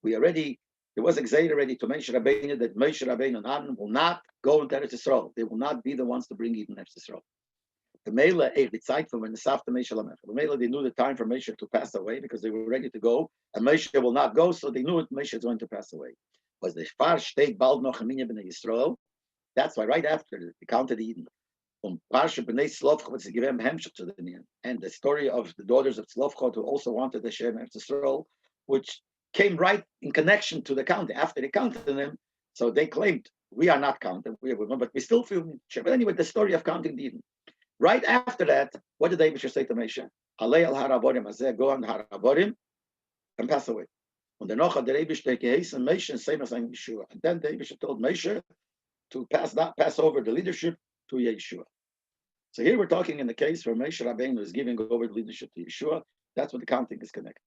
we already. There was a Xavier ready to Moshe Rabbeinu that Moshe Rabbeinu and Aaron will not go into Eretz Yisrael. They will not be the ones to bring Eden Eretz Yisrael. The Mela, the time from when the Safta Moshe Lamech. The Mela, they knew the time for Moshe to pass away because they were ready to go, and Moshe will not go, so they knew it. Moshe is going to pass away. Was the far state bald noch Aminya b'nei Yisrael? That's why right after they counted Eden, Parsha B'nai Tzlofcha was given hemshech to the Indian, and the story of the daughters of Tzlofcha who also wanted the Shem Eretz Yisrael, which came right in connection to the counting. After they counted them, so they claimed we are not counted, but we still feel. But anyway, the story of counting the Eden. Right after that, what did David say to Moshe? Alei al haraborim azeh, go on the haraborim and pass away. And then Nocha the Rebbe take Moshe and same as Yeshua. And then David told Moshe to pass over the leadership to Yeshua. So here we're talking in the case where Moshe Rabbeinu is giving over the leadership to Yeshua. That's what the counting is connected.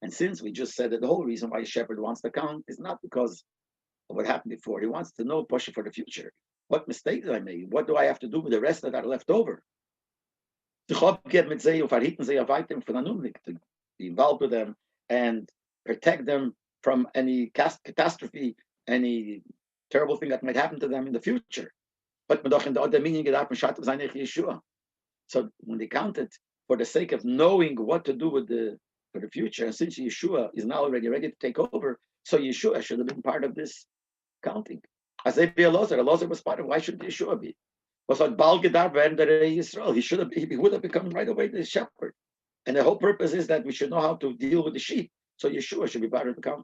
And since we just said that the whole reason why a shepherd wants to count is not because of what happened before. He wants to know push for the future. What mistakes I made? What do I have to do with the rest that are left over? To be involved with them and protect them from any catastrophe, any terrible thing that might happen to them in the future. But so when they counted for the sake of knowing what to do for the future, and since Yeshua is now already ready to take over, so Yeshua should have been part of this counting. As they be Elazar was part of. Why should Yeshua be? Was like Baal Gedar Yisrael. He would have become right away the shepherd. And the whole purpose is that we should know how to deal with the sheep. So Yeshua should be part of the counting.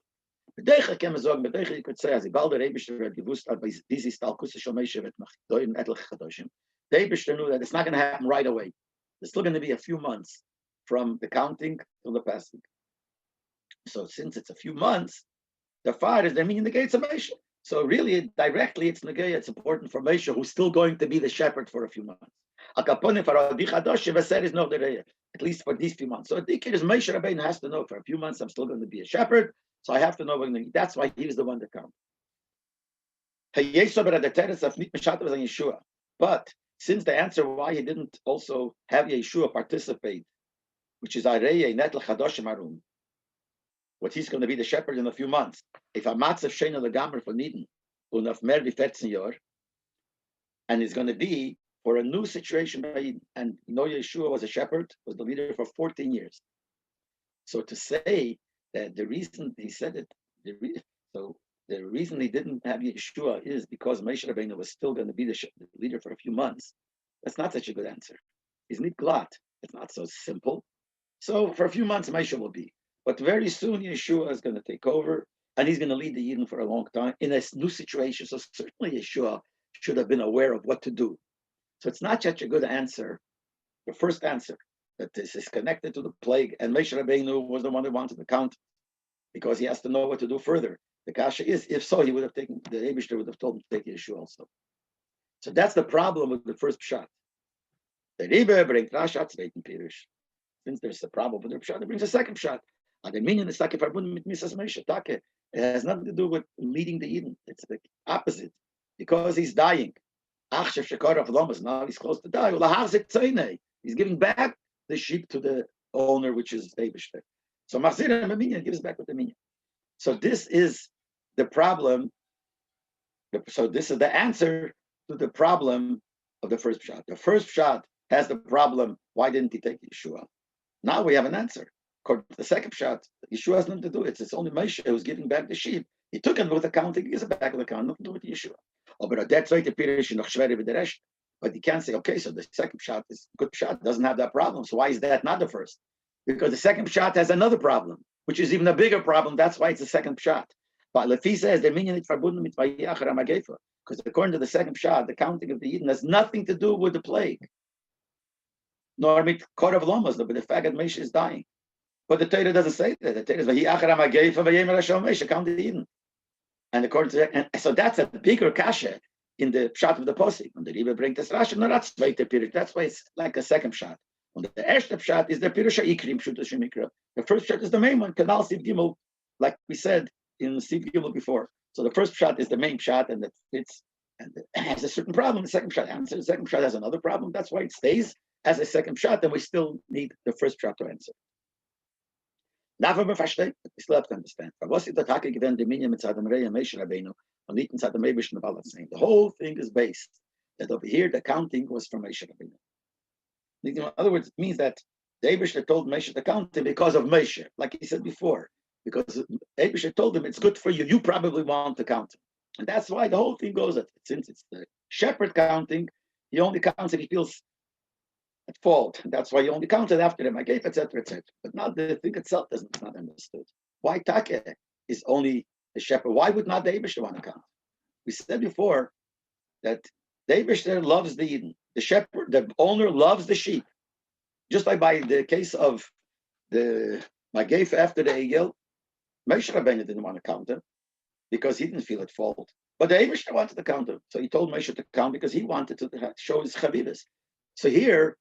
You could say, as the Eibishter had gewusst, this is Talkus Shomeshe vet Machdoim Etlich Chadoshim. The Eibishter knew that it's not going to happen right away. There's still going to be a few months from the counting till the passing. So since it's a few months, the fire is the meaning the gates of Moshe. So really, directly, it's Negei. It's important for Moshe, who's still going to be the shepherd for a few months. At least for these few months. So the kid is Moshe Rabbeinu has to know for a few months I'm still going to be a shepherd. So I have to know when. That's why he was the one that counted. But since the answer why he didn't also have Yeshua participate, which is what he's going to be the shepherd in a few months. If a matzav sheina legamer for Niden, unaf mer wie 14 Jahr, and it's going to be for a new situation by Eden. And Yeshua was a shepherd, was the leader for 14 years. So to say that the reason he said it, the reason he didn't have Yeshua is because Moshe Rabbeinu was still going to be the leader for a few months. That's not such a good answer. It's not glad. It's not so simple. So for a few months, Moshe will be. But very soon, Yeshua is going to take over, and he's going to lead the Eden for a long time in a new situation. So certainly Yeshua should have been aware of what to do. So it's not such a good answer, the first answer, that this is connected to the plague, and Moshe Rabbeinu was the one who wanted to count because he has to know what to do further. The kasha is, if so, he would have taken, the Eibishter would have told him to take Yeshua also. So that's the problem with the first pshat. The Rebbe brings Rashat zweiten Pirush. Since there's a problem with the pshat, it brings a second pshat. And the meaning is Take verbunden mit Mrs. Moshe. Take. It has nothing to do with leading the Eden. It's the opposite. Because he's dying. Now he's close to die. He's giving back the sheep to the owner, which is Eibishter. So Machzir Minion gives back with the Minion. So this is the problem. So this is the answer to the problem of the first pshat. The first pshat has the problem, why didn't he take Yeshua? Now we have an answer. According to the second pshat, Yeshua has nothing to do with it. It's only Moshe who's giving back the sheep. He took it with the counting, he gives it back with the count, nothing to do with Yeshua. But you can't say, okay, so the second pshat is good pshat, doesn't have that problem. So why is that not the first? Because the second pshat has another problem, which is even a bigger problem. That's why it's the second pshat. But Lefi says the minyan it verbunden mit vayachar hamagefa, because according to the second pshat, the counting of the Eden has nothing to do with the plague, nor with Korav Lomas, but the fact that Moshe is dying. But the Torah doesn't say that. The Torah is vayachar hamagefa vayemer Hashem Moshe, count the Eden. And according to that, and so that's a bigger kasha in the pshat of the posik. When the Rebbe brings this Rashi, no, that's zweite Pirush. That's why it's like a second pshat. When the erste pshat is the Pirush ha'ikrim pshuto shemikra. The first pshat is the main one, Kanal Siv Gimel, like we said in Siv Gimel before. So the first pshat is the main pshat, and it fits, and it has a certain problem. The second pshat answers. The second pshat has another problem. That's why it stays as a second pshat, and we still need the first pshat to answer. Now we still have to understand. The whole thing is based that over here the counting was from Moshe Rabbeinu. In other words, it means that the Eibishter told Moshe the counting because of Moshe, like he said before. because Abisha told him it's good for you. You probably want to count him. And that's why the whole thing goes at since it's the shepherd counting, he only counts if he feels at fault. That's why he only counted after them. I gave, etc., etc. But not the thing itself doesn't not understood. Why Take is only the shepherd? Why would not the Abisha want to count? We said before that the Abisha loves the Eden. The shepherd, the owner loves the sheep. Just like by the case of the Magef after the Egel, Moshe Rabbeinu didn't want to count him because he didn't feel at fault. But the Eibishter wanted to count him. So he told Moshe to count because he wanted to show his chavivis. So here,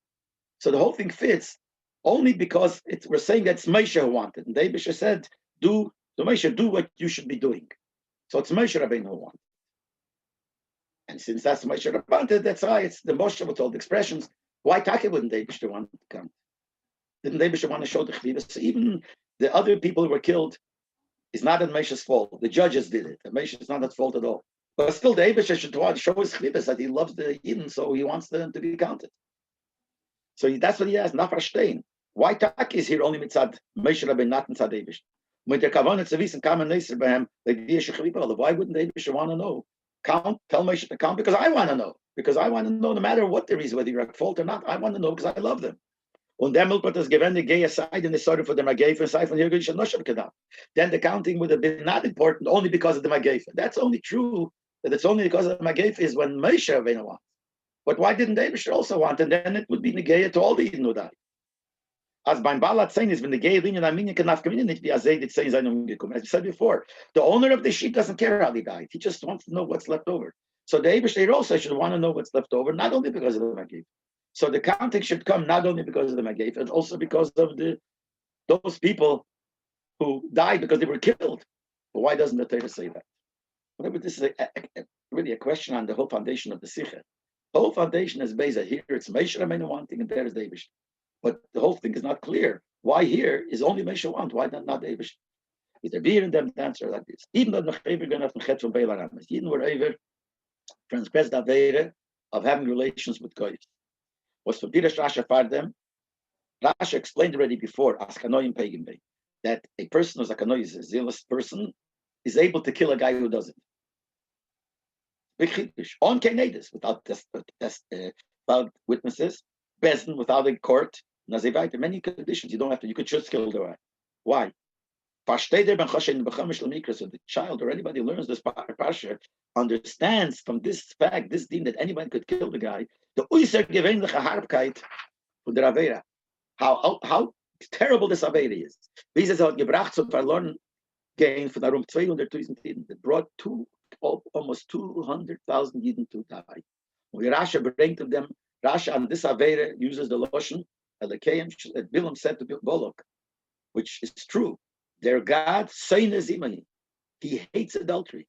so the whole thing fits only because we're saying that's Moshe who wanted. And the Eibishter said, Moshe, do what you should be doing. So it's Moshe Rabbeinu who wanted. And since that's Moshe Rabbeinu wanted, that's why it's the Moshe with all the expressions. Why Taki wouldn't the Eibishter want to count? Didn't the Eibishter want to show the chavivis? So even the other people who were killed, it's not at Moshe's fault. The judges did it. And Moshe is not at fault at all. But still, the Eibishter should show his chivas that he loves the Eden, so he wants them to be counted. So that's what he has. Not verstehen. Why Tak is here only mitzad Moshe Rabbeinu, not mitzad Eibishter? With the kavanah to wissen, kamen neser by him, like the Schapiro. Why wouldn't the Eibishter want to know? Count, tell Moshe to count because I want to know. Because I want to know, no matter what the reason, whether you're at fault or not, I want to know because I love them. Und der wird das gewende gay aside in the sort for the Magef side from here should not have. Then the counting would have been not important only because of the Magef. That's only true that it's only because of the Magef is when Moshe Rabbeinu wants. But why didn't David also want? And then it would be negaya to all the Eden who died. As beim Balat saying is when the gay Linyan Armenian cannot come in, be as they say as we said before, the owner of the sheep doesn't care how he died. He just wants to know what's left over. So the Eibishter also should want to know what's left over, not only because of the Magef. So the counting should come not only because of the Magef, but also because of those people who died because they were killed. But why doesn't the Torah say that? Whatever, this is really a question on the whole foundation of the Sikha. The whole foundation is based on here. It's Moshe Rabbeinu wanting, and there is the Eibishter. But the whole thing is not clear. Why here is only Moshe want? Why not the Eibishter? Is there beer in them to answer like this? Even though the Chaver going to have from Beil Aramis, even were over transgressed the Avere of having relations with Goyim. Was for Pirish Rasha for them. Rasha explained already before, as Kanoim Pagan Bay, that a person who's a Kanoy is a zealous person is able to kill a guy who doesn't. Big chiddush. On Kenedis, without witnesses, Bezdin without a court, Nazivite, many conditions you don't have to, you could just kill the guy. Why? So the child or anybody who learns this parsha understands from this fact, this deen that anybody could kill the guy. The Uyser gewöhnliche Harbkeit von der Avera. How terrible this Avera is. Wie es hat gebracht zu verloren gehen von darum 200,000 Jiden. It brought almost 200,000 Jiden to die. When Rasha bringt them, Rasha on this Avera uses the Loshen, Elikeim, that Bilam said to Bolok, which is true. Their God, Zimani, he hates adultery.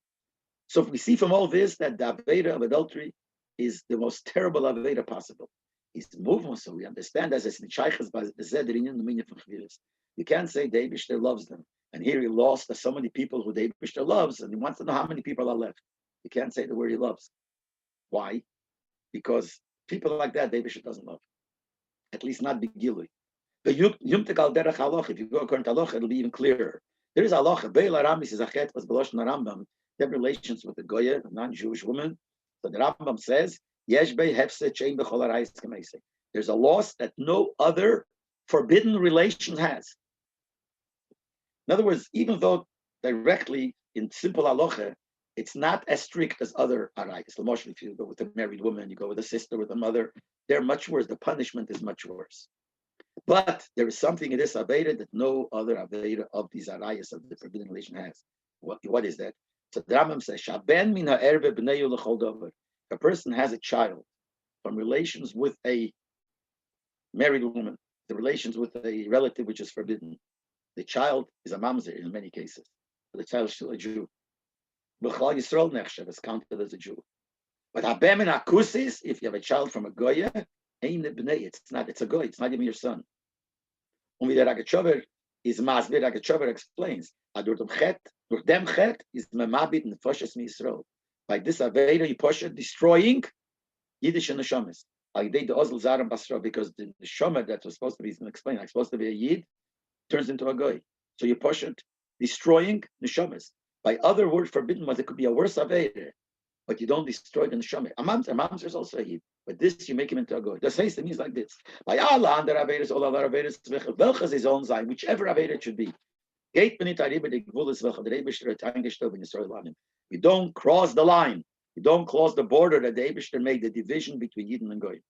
So if we see from all this that the Avera of adultery is the most terrible Avera possible. He's moving, so we understand as it's the Shaykhs by the Zedrin in the meaning of Chaviris. You can't say the Eibishter loves them. And here he lost so many people who the Eibishter loves, and he wants to know how many people are left. You can't say the word he loves. Why? Because people like that, the Eibishter doesn't love. At least not Begilui. The Yumtekal Derech Halacha, if you go according to Halacha, it'll be even clearer. There is Halacha, Beil Aramis is Achet, was Belosh Narambam. They have relations with the Goya, a non-Jewish woman. So the Rambam says, there's a loss that no other forbidden relation has. In other words, even though directly in simple halacha, it's not as strict as other arayos. If you go with a married woman, you go with a sister, with a mother, they're much worse. The punishment is much worse. But there is something in this aveda that no other aveda of these arayos of the forbidden relation has. What is that? So the Rambam says, "Shaben min ha'erve b'neyu l'chol davar." A person has a child from relations with a married woman, the relations with a relative which is forbidden. The child is a mamzer in many cases, but the child is still a Jew. B'chal Yisrael nechshav is counted as a Jew. But habem in akusis, if you have a child from a goya, it's a goy, it's not even your son. And with the Ragachover is Masber Ragachover explains, durch dem chet is memabit nefoshes mi Yisrael. By this aveda, you push it, destroying Yiddish and neshamas. I did the Ozl Zaram Basra because the neshama that was supposed to be explained, like supposed to be a Yid, turns into a goy. So you push it, destroying neshamas. By other word, forbidden ones, it could be a worse avera, but you don't destroy the neshama. A mamzer is also a yid, but this you make him into a goy. The says means like this: by Allah under averas, all other averas, welches his own sign, whichever avera it should be. Gate benit ariba de gvulas welche the Eibishter eingestoben in Yisrael lanim. You don't cross the line. You don't cross the border that the Eibishter made the division between Yidden and Goy.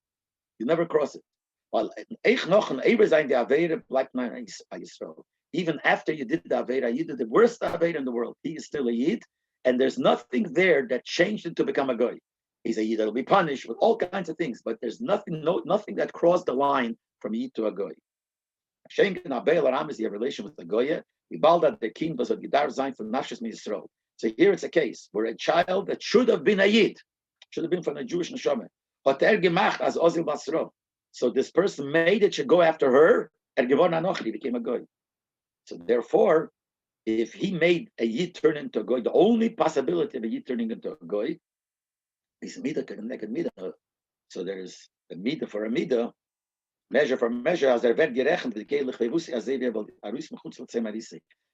You never cross it. While eich noch an eber sein the avera like Yisrael. Even after you did the avera, you did the worst avera in the world. He is still a Yid, and there's nothing there that changed him to become a Goy. He's a Yid that'll be punished with all kinds of things, but there's nothing that crossed the line from Yid to a Goy. Schenken Abel Aram is the relation with the Goya. We balda the king was a Gidar Zain from Nashis Yisrael. So here it's a case where a child that should have been a Yid, should have been from a Jewish neshama, but gemacht as Ozil Basro. So this person made it should go after her, and he became a Goy. So therefore, if he made a Yid turn into a Goy, the only possibility of a Yid turning into a Goy is Midah to the naked Midah. So there's a Midah for a Midah, measure for measure, as wird gerechnet,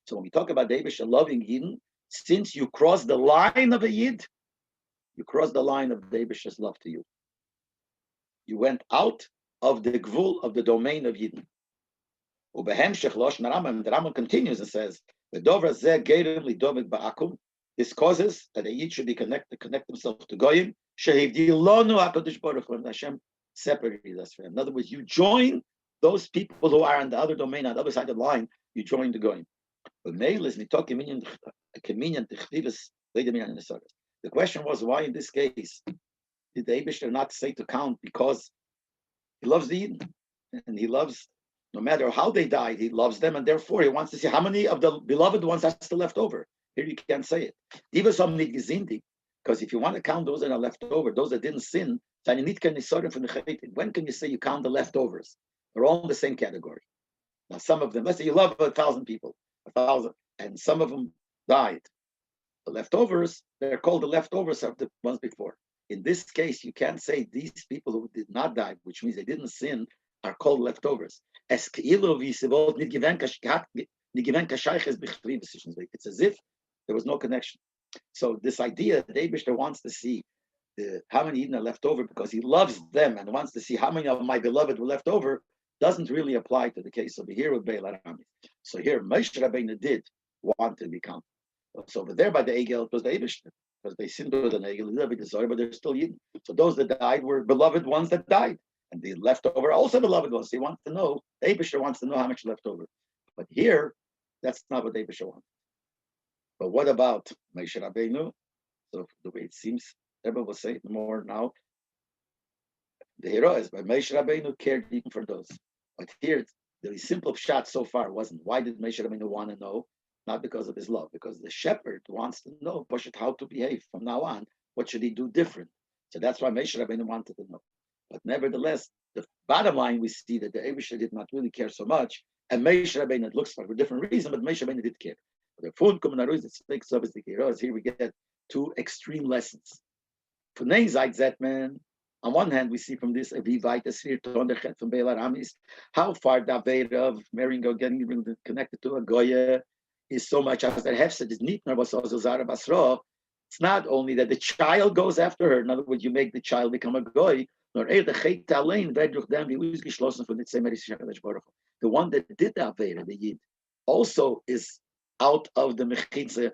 so when we talk about David loving Yidden, since you cross the line of a Yid, you cross the line of David's love to you. You went out of the gvul of the domain of Yidden. The Rambam continues and says, this causes that a Yid should be connect himself to Goyim. Hashem separated us from him. In other words, you join those people who are on the other domain, on the other side of the line, you join the Goyim. The question was, why in this case did the Eibishter not say to count? Because he loves the Yidden, and he loves, no matter how they died, he loves them, and therefore he wants to see how many of the beloved ones are still left over. Here you can't say it. Because if you want to count those that are left over, those that didn't sin, when can you say you count the leftovers? They're all in the same category. Now, some of them, let's say you love 1,000 people, 1,000, and some of them died. The leftovers, they're called the leftovers of the ones before. In this case, you can't say these people who did not die, which means they didn't sin, are called leftovers. It's as if there was no connection. So this idea that Eibishter wants to see how many Eden are left over because he loves them and wants to see how many of my beloved were left over doesn't really apply to the case over here with Be'el Arami. So here, Moshe Rabbeinu did want to be counted. So over there by the Egel, it was the Eibishter, because they sinned with an Egel, but they're still Eden. So those that died were beloved ones that died. And the leftover are also beloved ones. He wants to know, the Eibishter wants to know how much left over. But here, that's not what the Eibishter wants. But what about Moshe Rabbeinu? So the way it seems, everyone will say it more now. The hero is, but Moshe Rabbeinu cared even for those. But here, the simple shot so far wasn't. Why did Moshe Rabbeinu want to know? Not because of his love, because the shepherd wants to know how to behave from now on. What should he do different? So that's why Moshe Rabbeinu wanted to know. But nevertheless, the bottom line, we see that the Eibishter did not really care so much. And Moshe Rabbeinu, it looks like for a different reason, but Moshe Rabbeinu did care. The fun here we get two extreme lessons. For man, on one hand, we see from this from Be'el Aramis how far the Avera of marrying or getting connected to a Goya is so much as that Hefsed is Nitner was also Zara Basra. It's not only that the child goes after her, in other words, you make the child become a Goy, nor the one that did the Avera, the Yid, also is out of the mechitza,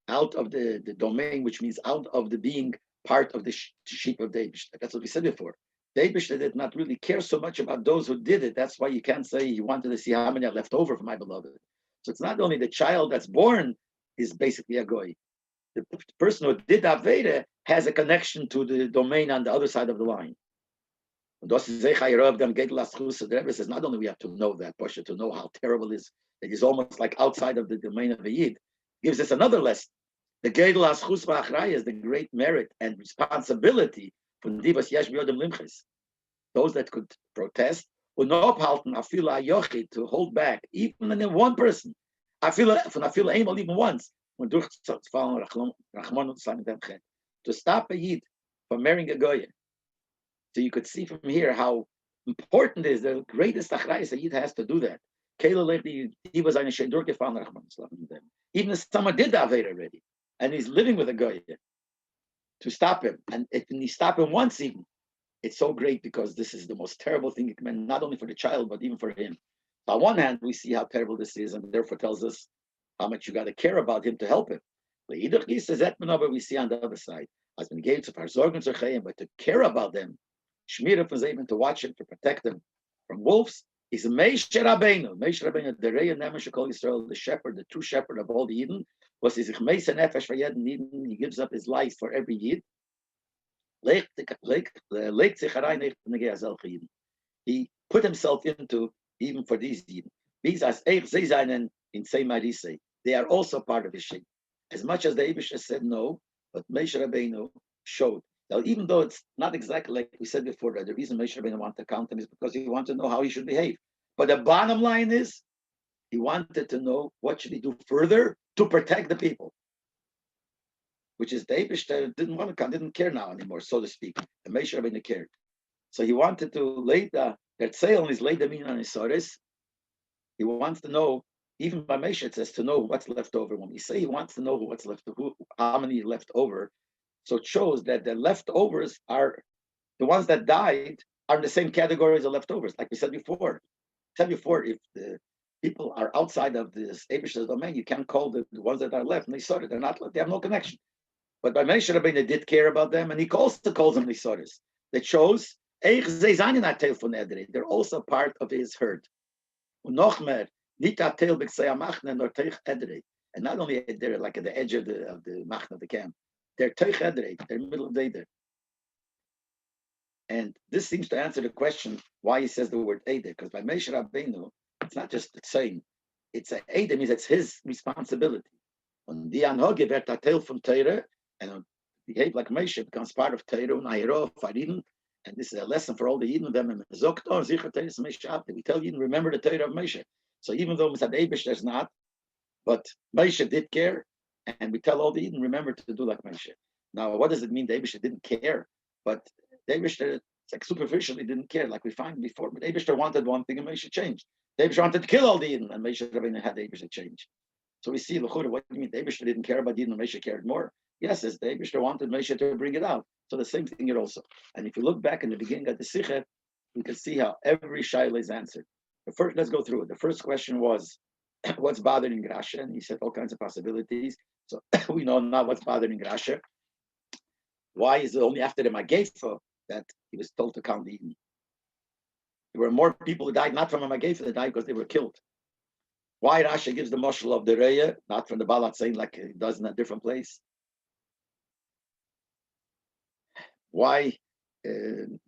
out of the domain, which means out of the being part of the sheep of David. That's what we said before. David did not really care so much about those who did it. That's why you can't say he wanted to see how many are left over for my beloved. So it's not only the child that's born is basically a goy. The person who did Aveda has a connection to the domain on the other side of the line. The Rebbe says not only we have to know that, but to know how terrible it is, that is almost like outside of the domain of a Yid, gives us another lesson. The Gedel Aschus V'Achraya is the great merit and responsibility for Divas Yesh B'Yodem Limches. Those that could protest, or no uphalten Afila Yochid, to hold back, even in one person. Afila Eimal, even once, to stop a Yid from marrying a Goya. So you could see from here how important it is, the greatest achrayus a Yid has to do that. He was eine durchgefallen, even if someone did the Aved already, and he's living with a guy to stop him, and if he stop him once even, it's so great because this is the most terrible thing you can, not only for the child, but even for him. So on one hand, we see how terrible this is, and therefore tells us how much you got to care about him to help him. But we see on the other side, as when gave to but to care about them, Schapiro was able to watch him, to protect them from wolves. He's a Moshe Rabbeinu. Moshe Rabbeinu, the Rei Nemesh Kol Yisrael, the shepherd, the true shepherd of all the Yidden, was his Meis Nefesh for Yidden. He gives up his life for every Yid. He put himself into even for these Yidden. They are also part of his shape. As much as the Eibusha said no, but Moshe Rabbeinu showed. Now, even though it's not exactly like we said before, that the reason Moshe Rabbeinu wanted to count him is because he wanted to know how he should behave. But the bottom line is, he wanted to know what should he do further to protect the people, which is the Eibusha didn't want to come, didn't care now anymore, so to speak. And Moshe Rabbeinu cared. So he wanted to lay the tzeil and he's laid the mean on his soris. He wants to know, even by Moshe it says to know what's left over. When we say he wants to know what's left, how many left over, so it shows that the leftovers are the ones that died are in the same category as the leftovers, like we said before. If the people are outside of this Eibusha's domain, you can't call the ones that are left Nisoris. They're not. They have no connection. But by Moshe Rabbeinu did care about them, and he also calls them Nisoris. That shows they're also part of his herd. And not only they're like at the edge of the machna of the camp, they're teich edrei, they're middle of the day. And this seems to answer the question why he says the word Eider, because by Moshe Rabbeinu, it's not just saying, it's a Eider means it's his responsibility. On the Anhoge wird tatel from Torah, and behave like Moshe becomes part of Torah, Nahiro, Faridin, and this is a lesson for all the Yidden of them. We tell Yidden, remember the Torah of Moshe. So even though Mr. Eibush there's not, but Moshe did care, and we tell all the Yidden, remember to do like Moshe. Now, what does it mean? The Eibush didn't care, but the Eibush like superficially didn't care, like we find before. But Eibush wanted one thing, and Moshe changed. The Eibush wanted to kill all the Yidden, and Moshe Rabbeinu had the Eibush change. So we see, what do you mean? The Eibush didn't care about Yidden, and Moshe cared more. Yes, as the Eibush wanted Moshe to bring it out. So the same thing here also. And if you look back in the beginning of the Sikha, we can see how every shaila is answered. Let's go through it. The first question was, what's bothering Rasha? And he said all kinds of possibilities. So we know now what's bothering Rasha. Why is it only after the Magefa that he was told to count the Eden? There were more people who died not from a Magefa, they died because they were killed. Why Rasha gives the mashal of the Reya, not from the Balat saying like he does in a different place? Why here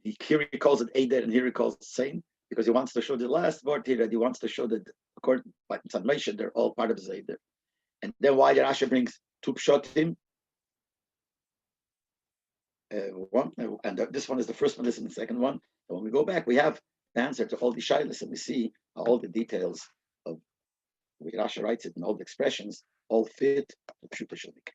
he calls it Eider and here he calls it Sain? Because he wants to show the last word here that he wants to show that according to Moshe, they're all part of his Eider. And then why the Rasha brings two pshotim? This one is the first one, this is the second one. So when we go back, we have the answer to all the shilas, and we see all the details of the way Rasha writes it and all the expressions all fit the Pshuta Shadik.